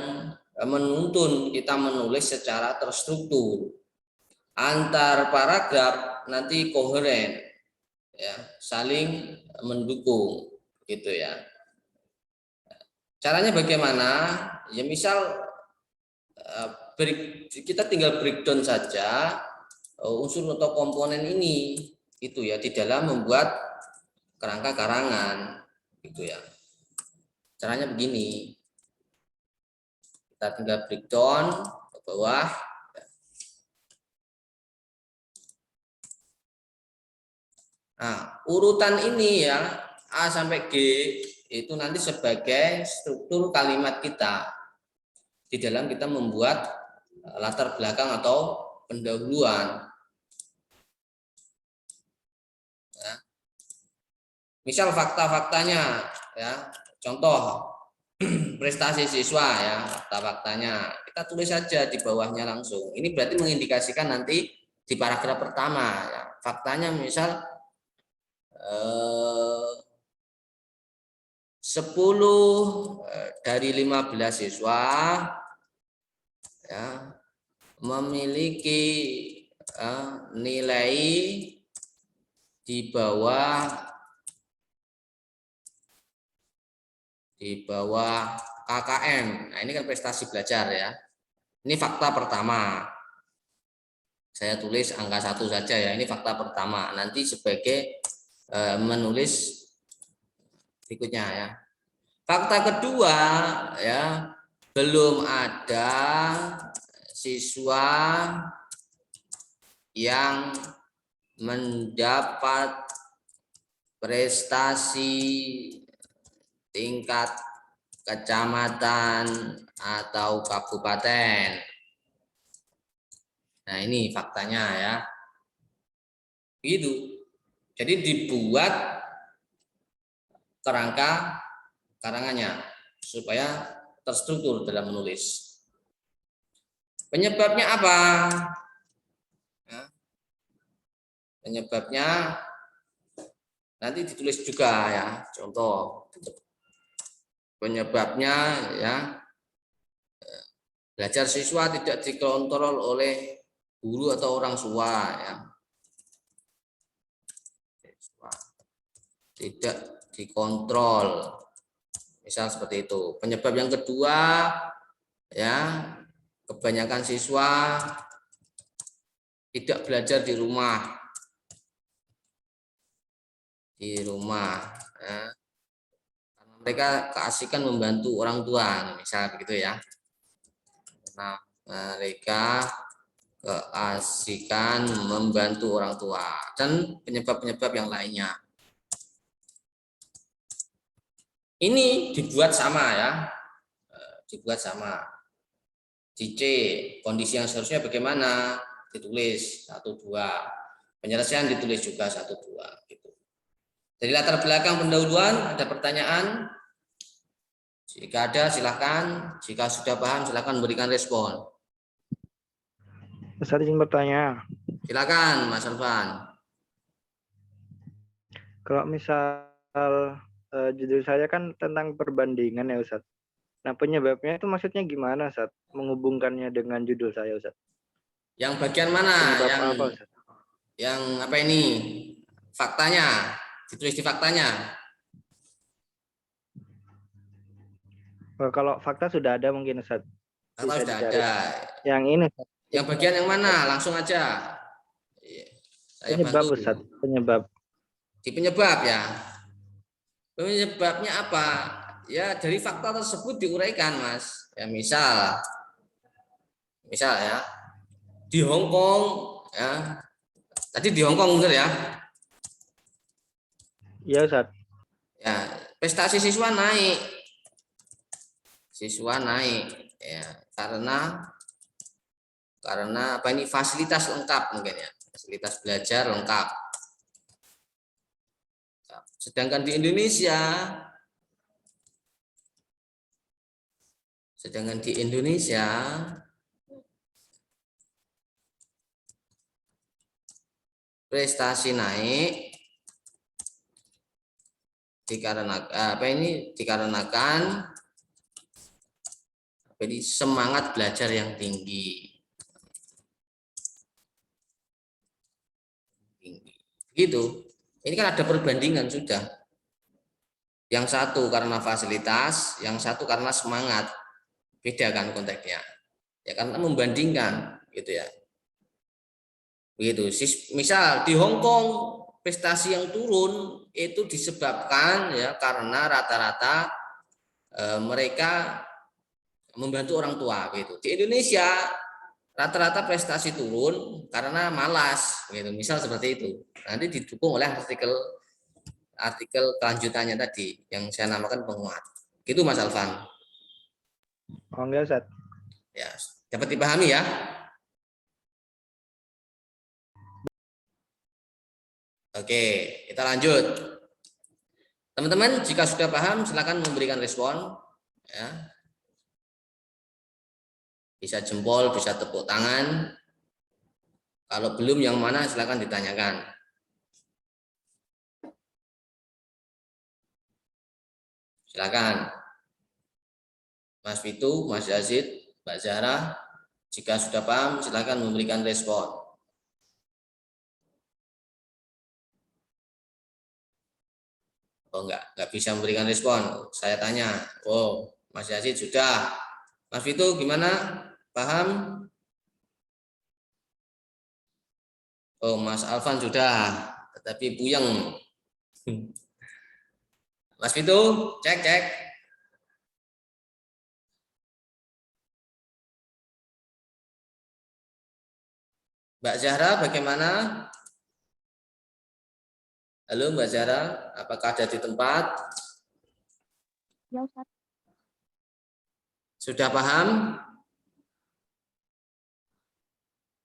menuntun kita menulis secara terstruktur. Antar paragraf nanti koheren ya, saling mendukung gitu ya. Caranya bagaimana? Ya misal kita tinggal breakdown saja unsur atau komponen ini itu ya di dalam membuat kerangka karangan gitu ya. Caranya begini. Kita tinggal breakdown ke bawah. Nah, urutan ini ya A sampai G itu nanti sebagai struktur kalimat kita di dalam kita membuat latar belakang atau pendahuluan. Ya. Misal fakta-faktanya ya, contoh prestasi siswa ya, fakta-faktanya kita tulis saja di bawahnya langsung. Ini berarti mengindikasikan nanti di paragraf pertama ya, faktanya misal 10 dari 15 siswa ya memiliki nilai di bawah KKM. Nah, ini kan prestasi belajar ya. Ini fakta pertama. Saya tulis angka 1 saja ya. Ini fakta pertama. Nanti sebagai menulis berikutnya ya. Fakta kedua ya, belum ada siswa yang mendapat prestasi tingkat kecamatan atau kabupaten. Nah, ini faktanya ya. Begitu. Jadi dibuat kerangka karangannya supaya terstruktur dalam menulis. Penyebabnya apa? Ya. Penyebabnya nanti ditulis juga ya. Contoh penyebabnya ya, belajar siswa tidak dikontrol oleh guru atau orang tua ya. Tidak dikontrol. Misal seperti itu. Penyebab yang kedua ya, kebanyakan siswa tidak belajar di rumah. Di rumah ya. Karena mereka keasikan membantu orang tua, misal begitu ya. Nah, mereka keasikan membantu orang tua, dan penyebab-penyebab yang lainnya. Ini dibuat sama ya, dibuat sama. Di C, kondisi yang seharusnya bagaimana? Ditulis 1, 2. Penyelesaian ditulis juga 1, 2. Gitu. Dari latar belakang pendahuluan, ada pertanyaan? Jika ada, silakan. Jika sudah paham, silakan memberikan respon. Ustaz izin bertanya. Silakan, Mas Alvan. Kalau misal judul saya kan tentang perbandingan ya Ustaz. Nah penyebabnya itu maksudnya gimana Ustaz? Menghubungkannya dengan judul saya Ustaz. Yang bagian mana? Penyebab apa Ustaz? Yang apa ini? Faktanya. Ditulis di faktanya. Kalau fakta sudah ada mungkin Ustaz. Fakta sudah ada. Yang ini Ustaz. Yang bagian yang mana? Langsung aja. Saya penyebab bantu. Ustaz. Penyebab. Di penyebab ya. Penyebabnya apa? Ya dari fakta tersebut diuraikan Mas. Ya misal ya di Hong Kong ya. Tadi di Hong Kong benar ya? Iya Ustaz. Ya, prestasi siswa naik. Siswa naik ya karena apa ini fasilitas lengkap mungkin ya. Fasilitas belajar lengkap. Sedangkan di Indonesia prestasi naik dikarenakan semangat belajar yang tinggi. Gitu. Ini kan ada perbandingan sudah. Yang satu karena fasilitas, yang satu karena semangat. Beda kan konteksnya. Ya karena membandingkan gitu ya. Begitu. Misal di Hong Kong prestasi yang turun itu disebabkan ya karena rata-rata mereka membantu orang tua gitu. Di Indonesia rata-rata prestasi turun karena malas gitu. Misal seperti itu. Nanti didukung oleh artikel kelanjutannya tadi yang saya namakan penguat. Gitu Mas Alvan. Oh enggak Ustaz. Ya, dapat dipahami ya? Oke, kita lanjut. Teman-teman, jika sudah paham silakan memberikan respon ya. Bisa jempol, bisa tepuk tangan. Kalau belum yang mana silakan ditanyakan. Silakan. Mas Fitu, Mas Yazid, Mbak Zahra, jika sudah paham silakan memberikan respon. Oh enggak bisa memberikan respon. Saya tanya. Oh, Mas Yazid sudah. Mas Fitu gimana? Paham? Oh, Mas Alvan sudah, tetapi puyeng. Mas Fitu, cek. Mbak Zahra bagaimana? Halo Mbak Zahra, apakah ada di tempat? Ya Ustaz. Sudah paham?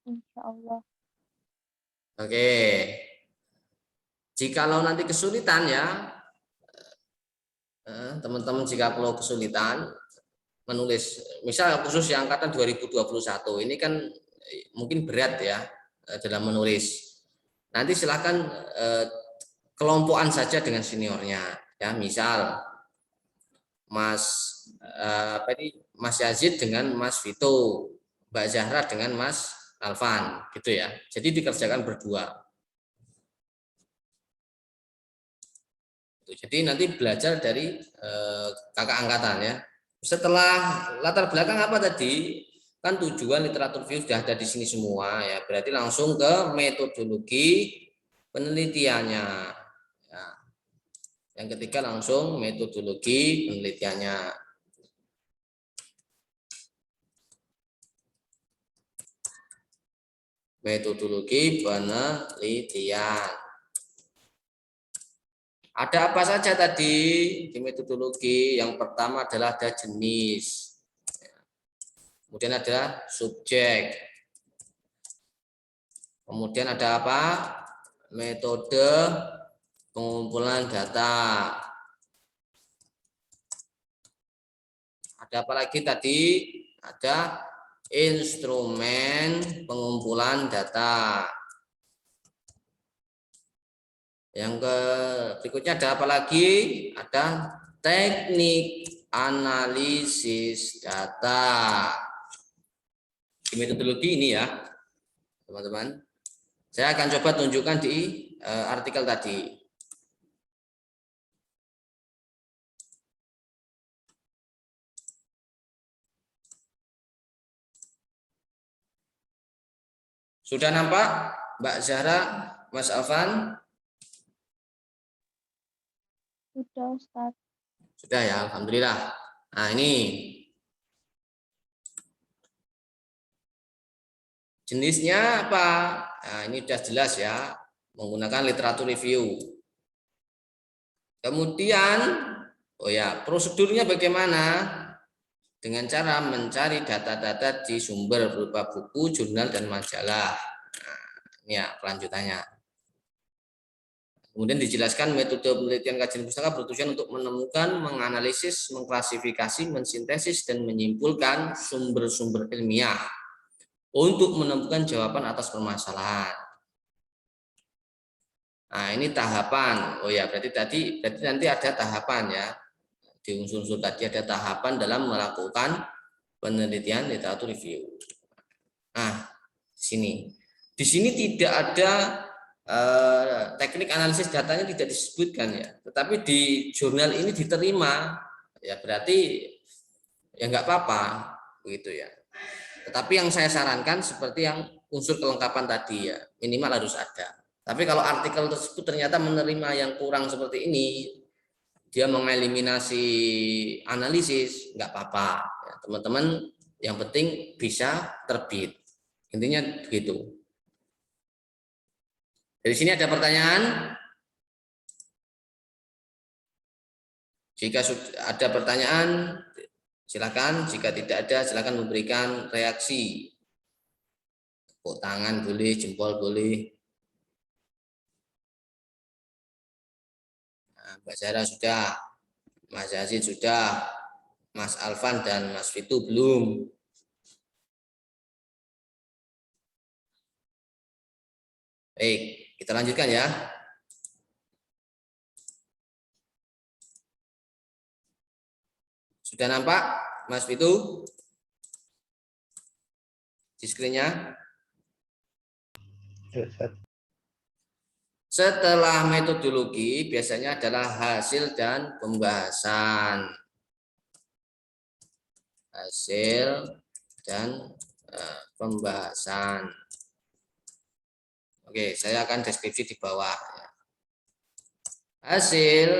Insya Allah. Oke. Jikalau nanti kesulitan ya, teman-teman jika perlu kesulitan menulis, misal khusus yang angkatan 2021 ini kan mungkin berat ya dalam menulis. Nanti silakan kelompokan saja dengan seniornya ya, misal Mas Yazid dengan Mas Vito, Mbak Zahra dengan Mas Alvan gitu ya. Jadi dikerjakan berdua. Jadi nanti belajar dari kakak angkatan ya. Setelah latar belakang apa tadi? Kan tujuan literatur view sudah ada di sini semua ya. Berarti langsung ke metodologi penelitiannya. Ya. Yang ketiga langsung metodologi penelitiannya. Metodologi penelitian. Ada apa saja tadi di metodologi? Yang pertama adalah ada jenis. Kemudian ada subjek. Kemudian ada apa? Metode pengumpulan data. Ada apa lagi tadi? Ada instrumen pengumpulan data. Yang berikutnya ada apa lagi? Ada teknik analisis data. Di metodologi ini ya, teman-teman. Saya akan coba tunjukkan di artikel tadi. Sudah nampak Mbak Zahra, Mas Alvan? Sudah, Ustaz. Sudah ya, alhamdulillah. Nah, ini jenisnya apa? Nah, ini sudah jelas ya, menggunakan literatur review. Kemudian, oh ya, prosedurnya bagaimana? Dengan cara mencari data-data di sumber berupa buku, jurnal, dan majalah. Nah, ini ya kelanjutannya. Kemudian dijelaskan metode penelitian kajian pustaka bertujuan untuk menemukan, menganalisis, mengklasifikasi, mensintesis, dan menyimpulkan sumber-sumber ilmiah untuk menemukan jawaban atas permasalahan. Nah, ini tahapan. Oh ya, berarti nanti ada tahapan ya. Di unsur-unsur tadi ada tahapan dalam melakukan penelitian literatur review. Nah, di sini tidak ada teknik analisis datanya tidak disebutkan ya, tetapi di jurnal ini diterima ya, berarti ya nggak apa-apa begitu ya. Tetapi yang saya sarankan seperti yang unsur kelengkapan tadi ya, minimal harus ada. Tapi kalau artikel tersebut ternyata menerima yang kurang seperti ini, dia mengeliminasi analisis, nggak apa-apa ya, teman-teman. Yang penting bisa terbit, intinya begitu. Dari sini ada pertanyaan? Jika ada pertanyaan, silakan. Jika tidak ada, silakan memberikan reaksi. Tepuk tangan boleh, jempol boleh. Nah, Mbak Zahra sudah, Mas Yazid sudah, Mas Alvan dan Mas Fitu belum. Baik, kita lanjutkan ya. Sudah nampak Mas Fitu di screen-nya? Setelah metodologi biasanya adalah hasil dan pembahasan. Hasil dan pembahasan. Oke, saya akan deskripsi di bawah. Hasil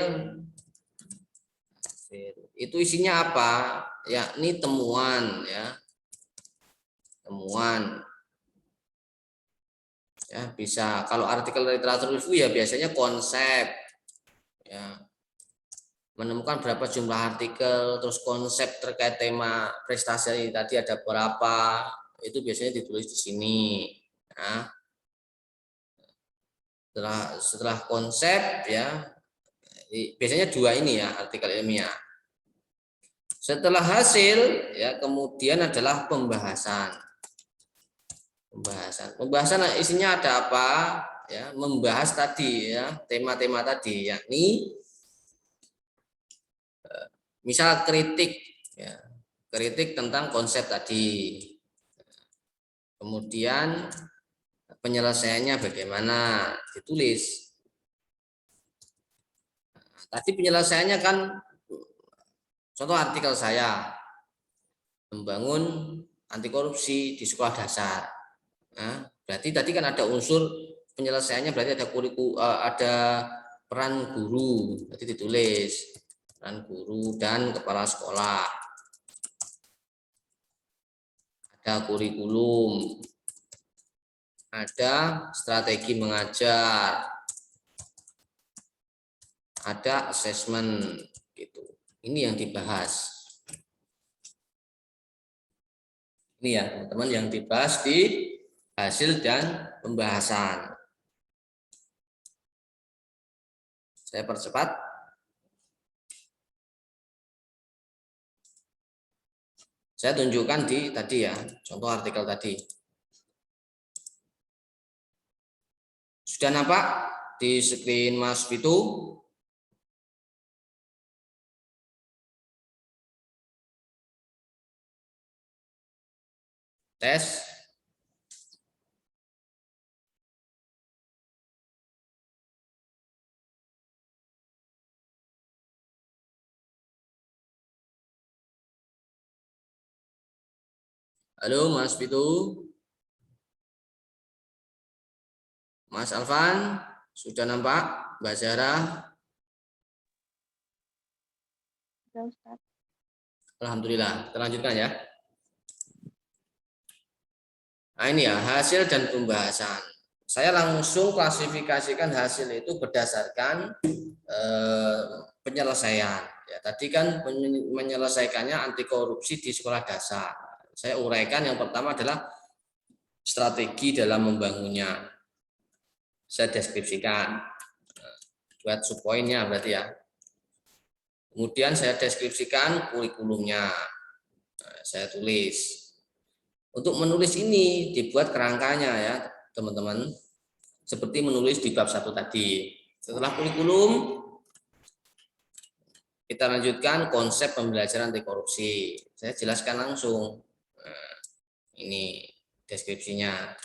itu isinya apa? Yakni temuan ya. Temuan. Ya, bisa kalau artikel literatur review ya biasanya konsep. Ya. Menemukan berapa jumlah artikel, terus konsep terkait tema prestasi tadi ada berapa, itu biasanya ditulis di sini. Nah, setelah konsep ya, biasanya dua ini ya artikel ilmiah. Setelah hasil ya kemudian adalah pembahasan. Pembahasan isinya ada apa? Ya, membahas tadi ya tema-tema tadi, yakni misal kritik ya, kritik tentang konsep tadi. Kemudian penyelesaiannya bagaimana, ditulis. Tadi penyelesaiannya kan contoh artikel saya, membangun anti korupsi di sekolah dasar. Nah, berarti tadi kan ada unsur penyelesaiannya, berarti ada peran guru, berarti ditulis peran guru dan kepala sekolah. Ada kurikulum. ada strategi mengajar, ada asesmen gitu. Ini yang dibahas. Ini ya teman-teman yang dibahas di hasil dan pembahasan. Saya percepat. Saya tunjukkan di tadi ya, contoh artikel tadi. Sudah nampak di screen Mas Fitu? Tes. Halo Mas Fitu. Mas Alvan, sudah nampak Mbak Zara? Sudah, Ustaz. Alhamdulillah. Kita lanjutkan ya. Nah ini ya hasil dan pembahasan. Saya langsung klasifikasikan hasil itu berdasarkan penyelesaian. Ya, tadi kan menyelesaikannya anti korupsi di sekolah dasar. Saya uraikan yang pertama adalah strategi dalam membangunnya. Saya deskripsikan. Buat subpoinnya berarti ya. Kemudian saya deskripsikan kurikulumnya. Saya tulis. Untuk menulis ini dibuat kerangkanya ya, teman-teman. Seperti menulis di bab 1 tadi. Setelah kurikulum, kita lanjutkan konsep pembelajaran anti korupsi. Saya jelaskan langsung. Nah, ini deskripsinya.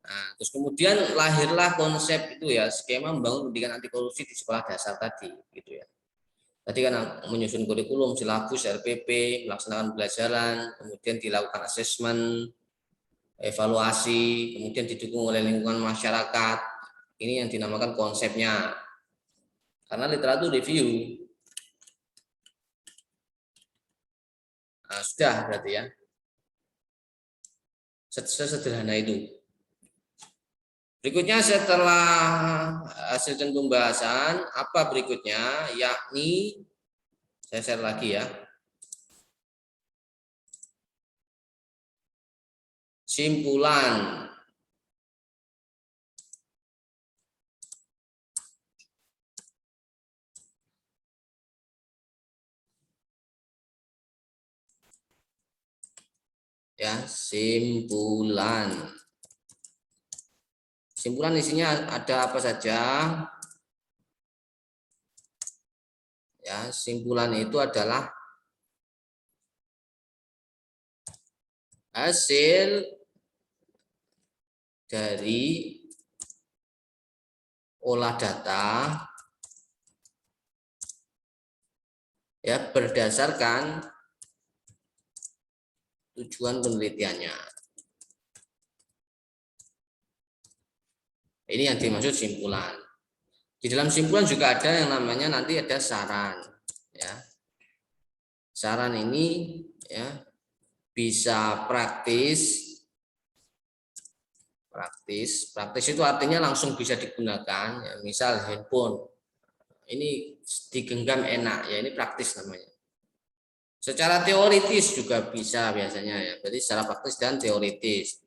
Nah, terus kemudian lahirlah konsep itu ya, skema membangun pendidikan anti korupsi di sekolah dasar tadi, gitu ya. Tadi kan menyusun kurikulum, silabus, RPP, melaksanakan pembelajaran, kemudian dilakukan asesmen, evaluasi, kemudian didukung oleh lingkungan masyarakat. Ini yang dinamakan konsepnya. Karena literatur review. Nah, sudah berarti ya. Sesederhana itu. Berikutnya setelah hasil dan pembahasan, apa berikutnya? Yakni, saya share lagi ya. Simpulan. Ya, simpulan. Simpulan isinya ada apa saja? Ya, simpulan itu adalah hasil dari olah data ya berdasarkan tujuan penelitiannya. Ini yang dimaksud simpulan. Di dalam simpulan juga ada yang namanya nanti ada saran ya. Saran ini ya bisa praktis itu artinya langsung bisa digunakan ya, misal handphone ini digenggam enak ya, ini praktis namanya. Secara teoritis juga bisa biasanya ya, berarti secara praktis dan teoritis.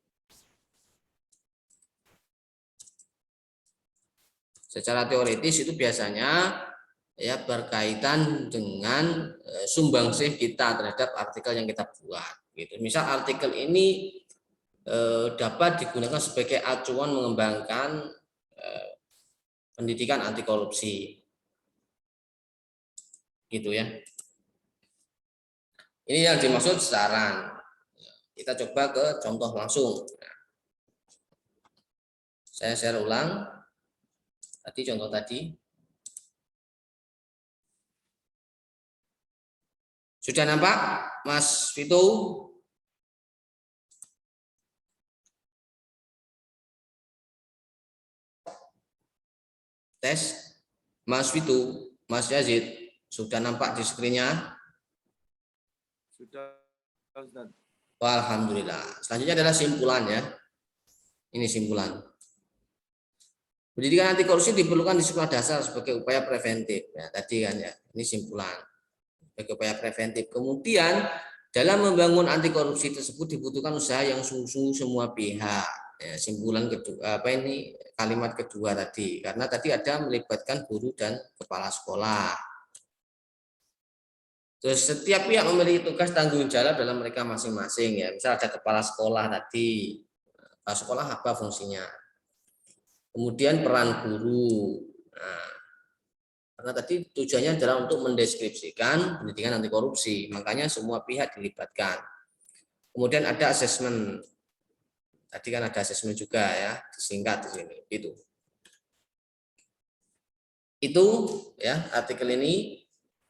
Secara teoritis itu biasanya ya berkaitan dengan sumbangsih kita terhadap artikel yang kita buat gitu. Misal artikel ini dapat digunakan sebagai acuan mengembangkan pendidikan anti korupsi gitu ya. Ini yang dimaksud saran. Kita coba ke contoh langsung. Saya share ulang tadi contoh tadi. Sudah nampak Mas Vito? Tes, Mas Witu, Mas Yazid, sudah nampak di screen-nya? Sudah, Ustaz. Alhamdulillah. Selanjutnya adalah simpulan ya. Ini simpulan. Pendidikan anti korupsi diperlukan di sekolah dasar sebagai upaya preventif. Ya, tadi kan ya, ini simpulan. Sebagai upaya preventif. Kemudian dalam membangun anti korupsi tersebut dibutuhkan usaha yang sungguh-sungguh semua pihak. Ya, simpulan kedua, kalimat kedua tadi. Karena tadi ada melibatkan guru dan kepala sekolah. Terus setiap pihak memiliki tugas tanggung jawab dalam mereka masing-masing ya. Misal ada kepala sekolah tadi. Kepala sekolah apa fungsinya? Kemudian peran guru. Nah, karena tadi tujuannya adalah untuk mendeskripsikan pendidikan anti korupsi, makanya semua pihak dilibatkan. Kemudian ada asesmen. Tadi kan ada asesmen juga ya, disingkat di sini. Itu ya artikel ini.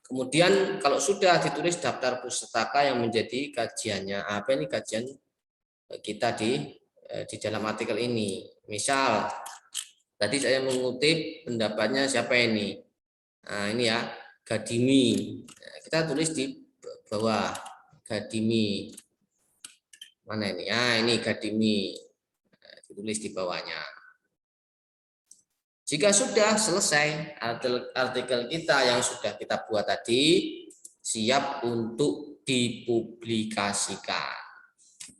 Kemudian kalau sudah ditulis daftar pustaka yang menjadi kajiannya, apa ini kajian kita di dalam artikel ini. Misal tadi saya mengutip pendapatnya siapa ini? Nah, ini ya, Gadimi. Kita tulis di bawah Gadimi. Mana ini? Ah, ini Gadimi. Ditulis di bawahnya. Jika sudah selesai artikel kita yang sudah kita buat tadi, siap untuk dipublikasikan.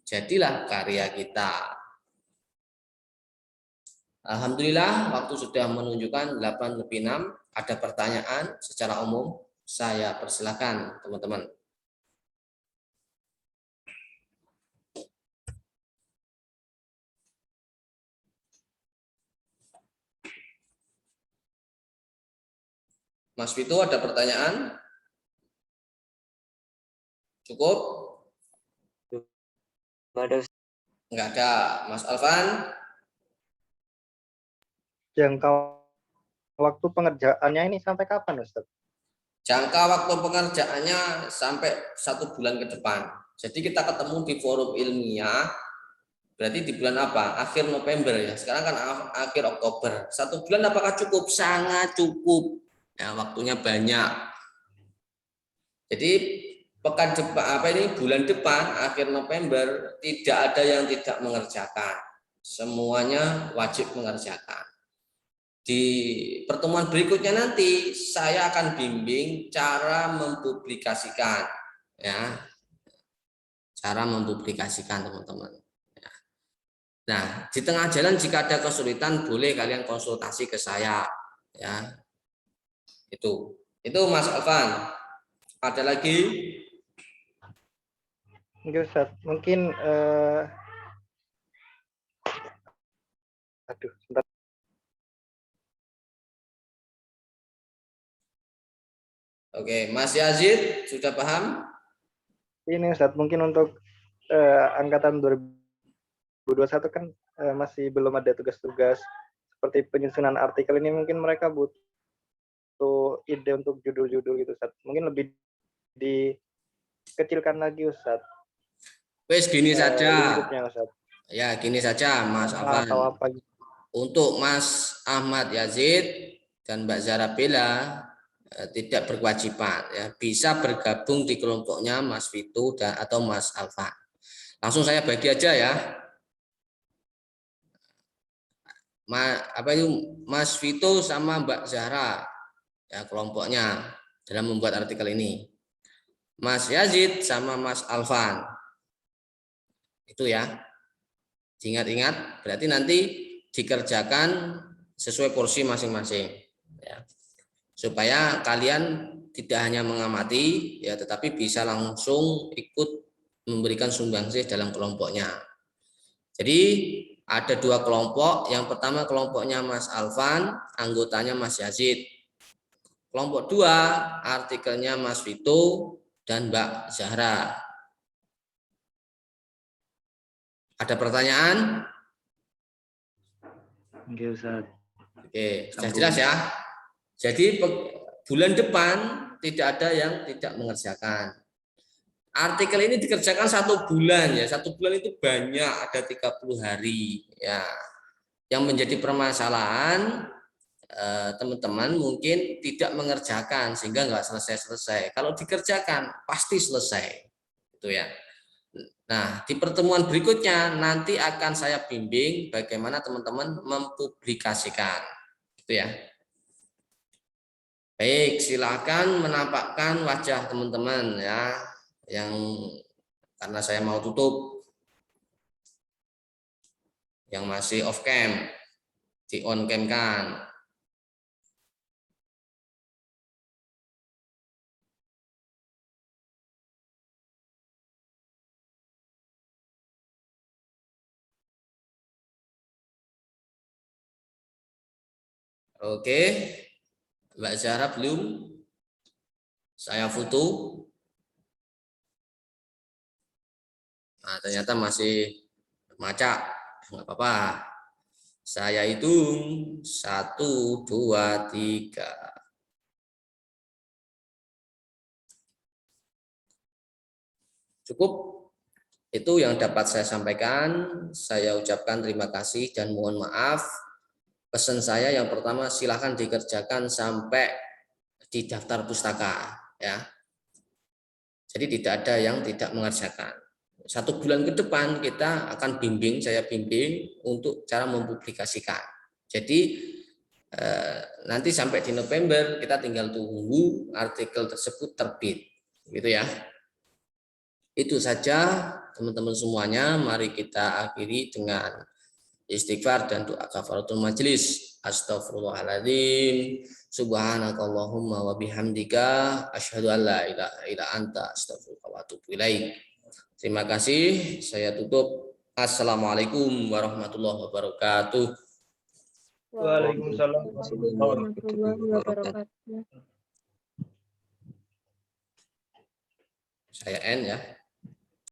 Jadilah karya kita. Alhamdulillah waktu sudah menunjukkan 8:06. Ada pertanyaan secara umum? Saya persilakan teman-teman. Mas Vito ada pertanyaan? Cukup? Enggak ada. Mas Alvan? Jangka waktu pengerjaannya ini sampai kapan, Ustaz? Jangka waktu pengerjaannya sampai 1 bulan ke depan. Jadi kita ketemu di forum ilmiah, berarti di bulan apa? Akhir November ya. Sekarang kan akhir Oktober. 1 bulan apakah cukup? Sangat cukup. Ya, waktunya banyak. Jadi pekan depan bulan depan akhir November tidak ada yang tidak mengerjakan. Semuanya wajib mengerjakan. Di pertemuan berikutnya nanti saya akan bimbing cara mempublikasikan ya. Cara mempublikasikan teman-teman. Nah, di tengah jalan jika ada kesulitan boleh kalian konsultasi ke saya ya. Itu Mas Alvan. Ada lagi? Enggak, Ustaz. Mungkin sebentar. Oke, Mas Yazid sudah paham? Ini Ustaz, mungkin untuk angkatan 2021 kan masih belum ada tugas-tugas seperti penyusunan artikel ini, mungkin mereka butuh ide untuk judul-judul gitu, Ustaz. Mungkin lebih dikecilkan lagi, Ustaz. Wes gini saja. Lingkupnya, Ustaz. Ya, gini saja Mas Alvan. Atau apa gitu. Untuk Mas Ahmad Yazid dan Mbak Zara Bella tidak berkewajiban ya, bisa bergabung di kelompoknya Mas Vito atau Mas Alvan. Langsung saya bagi aja ya. Mas Vito sama Mbak Zahra ya kelompoknya dalam membuat artikel ini. Mas Yazid sama Mas Alvan. Itu ya. Ingat-ingat, berarti nanti dikerjakan sesuai porsi masing-masing ya. Supaya kalian tidak hanya mengamati ya, tetapi bisa langsung ikut memberikan sumbangsih dalam kelompoknya. Jadi ada 2 kelompok. Yang pertama kelompoknya Mas Alvan, anggotanya Mas Yazid. Kelompok 2 artikelnya Mas Vito dan Mbak Zahra. Ada pertanyaan? Oke, Ustaz. Oke, sudah jelas ya. Jadi bulan depan tidak ada yang tidak mengerjakan. Artikel ini dikerjakan 1 bulan ya. 1 bulan itu banyak, ada 30 hari ya. Yang menjadi permasalahan teman-teman mungkin tidak mengerjakan sehingga nggak selesai-selesai. Kalau dikerjakan pasti selesai. Itu ya. Nah, di pertemuan berikutnya nanti akan saya bimbing bagaimana teman-teman mempublikasikan. Gitu ya. Baik, silakan menampakkan wajah teman-teman ya, yang karena saya mau tutup, yang masih off cam, di on cam kan. Oke, Mbak Zahra belum? Saya foto. Nah, ternyata masih macak. Nggak apa-apa. Saya hitung 1, 2, 3. Cukup. Itu yang dapat saya sampaikan. Saya ucapkan terima kasih dan mohon maaf. Pesan saya yang pertama, silahkan dikerjakan sampai di daftar pustaka ya. Jadi tidak ada yang tidak mengerjakan. 1 bulan ke depan kita akan bimbing, saya bimbing untuk cara mempublikasikan. Jadi nanti sampai di November kita tinggal tunggu artikel tersebut terbit, gitu ya. Itu saja teman-teman semuanya. Mari kita akhiri dengan istighfar dan doa kafaratul majelis. Astaghfirullahaladzim. Subhanakallahumma wa bihamdika asyhadu an la ilaha illa anta astaghfiruka wa atubu ilaik. Terima kasih. Saya tutup. Assalamualaikum warahmatullahi wabarakatuh. Waalaikumsalam warahmatullahi wabarakatuh. Saya N ya.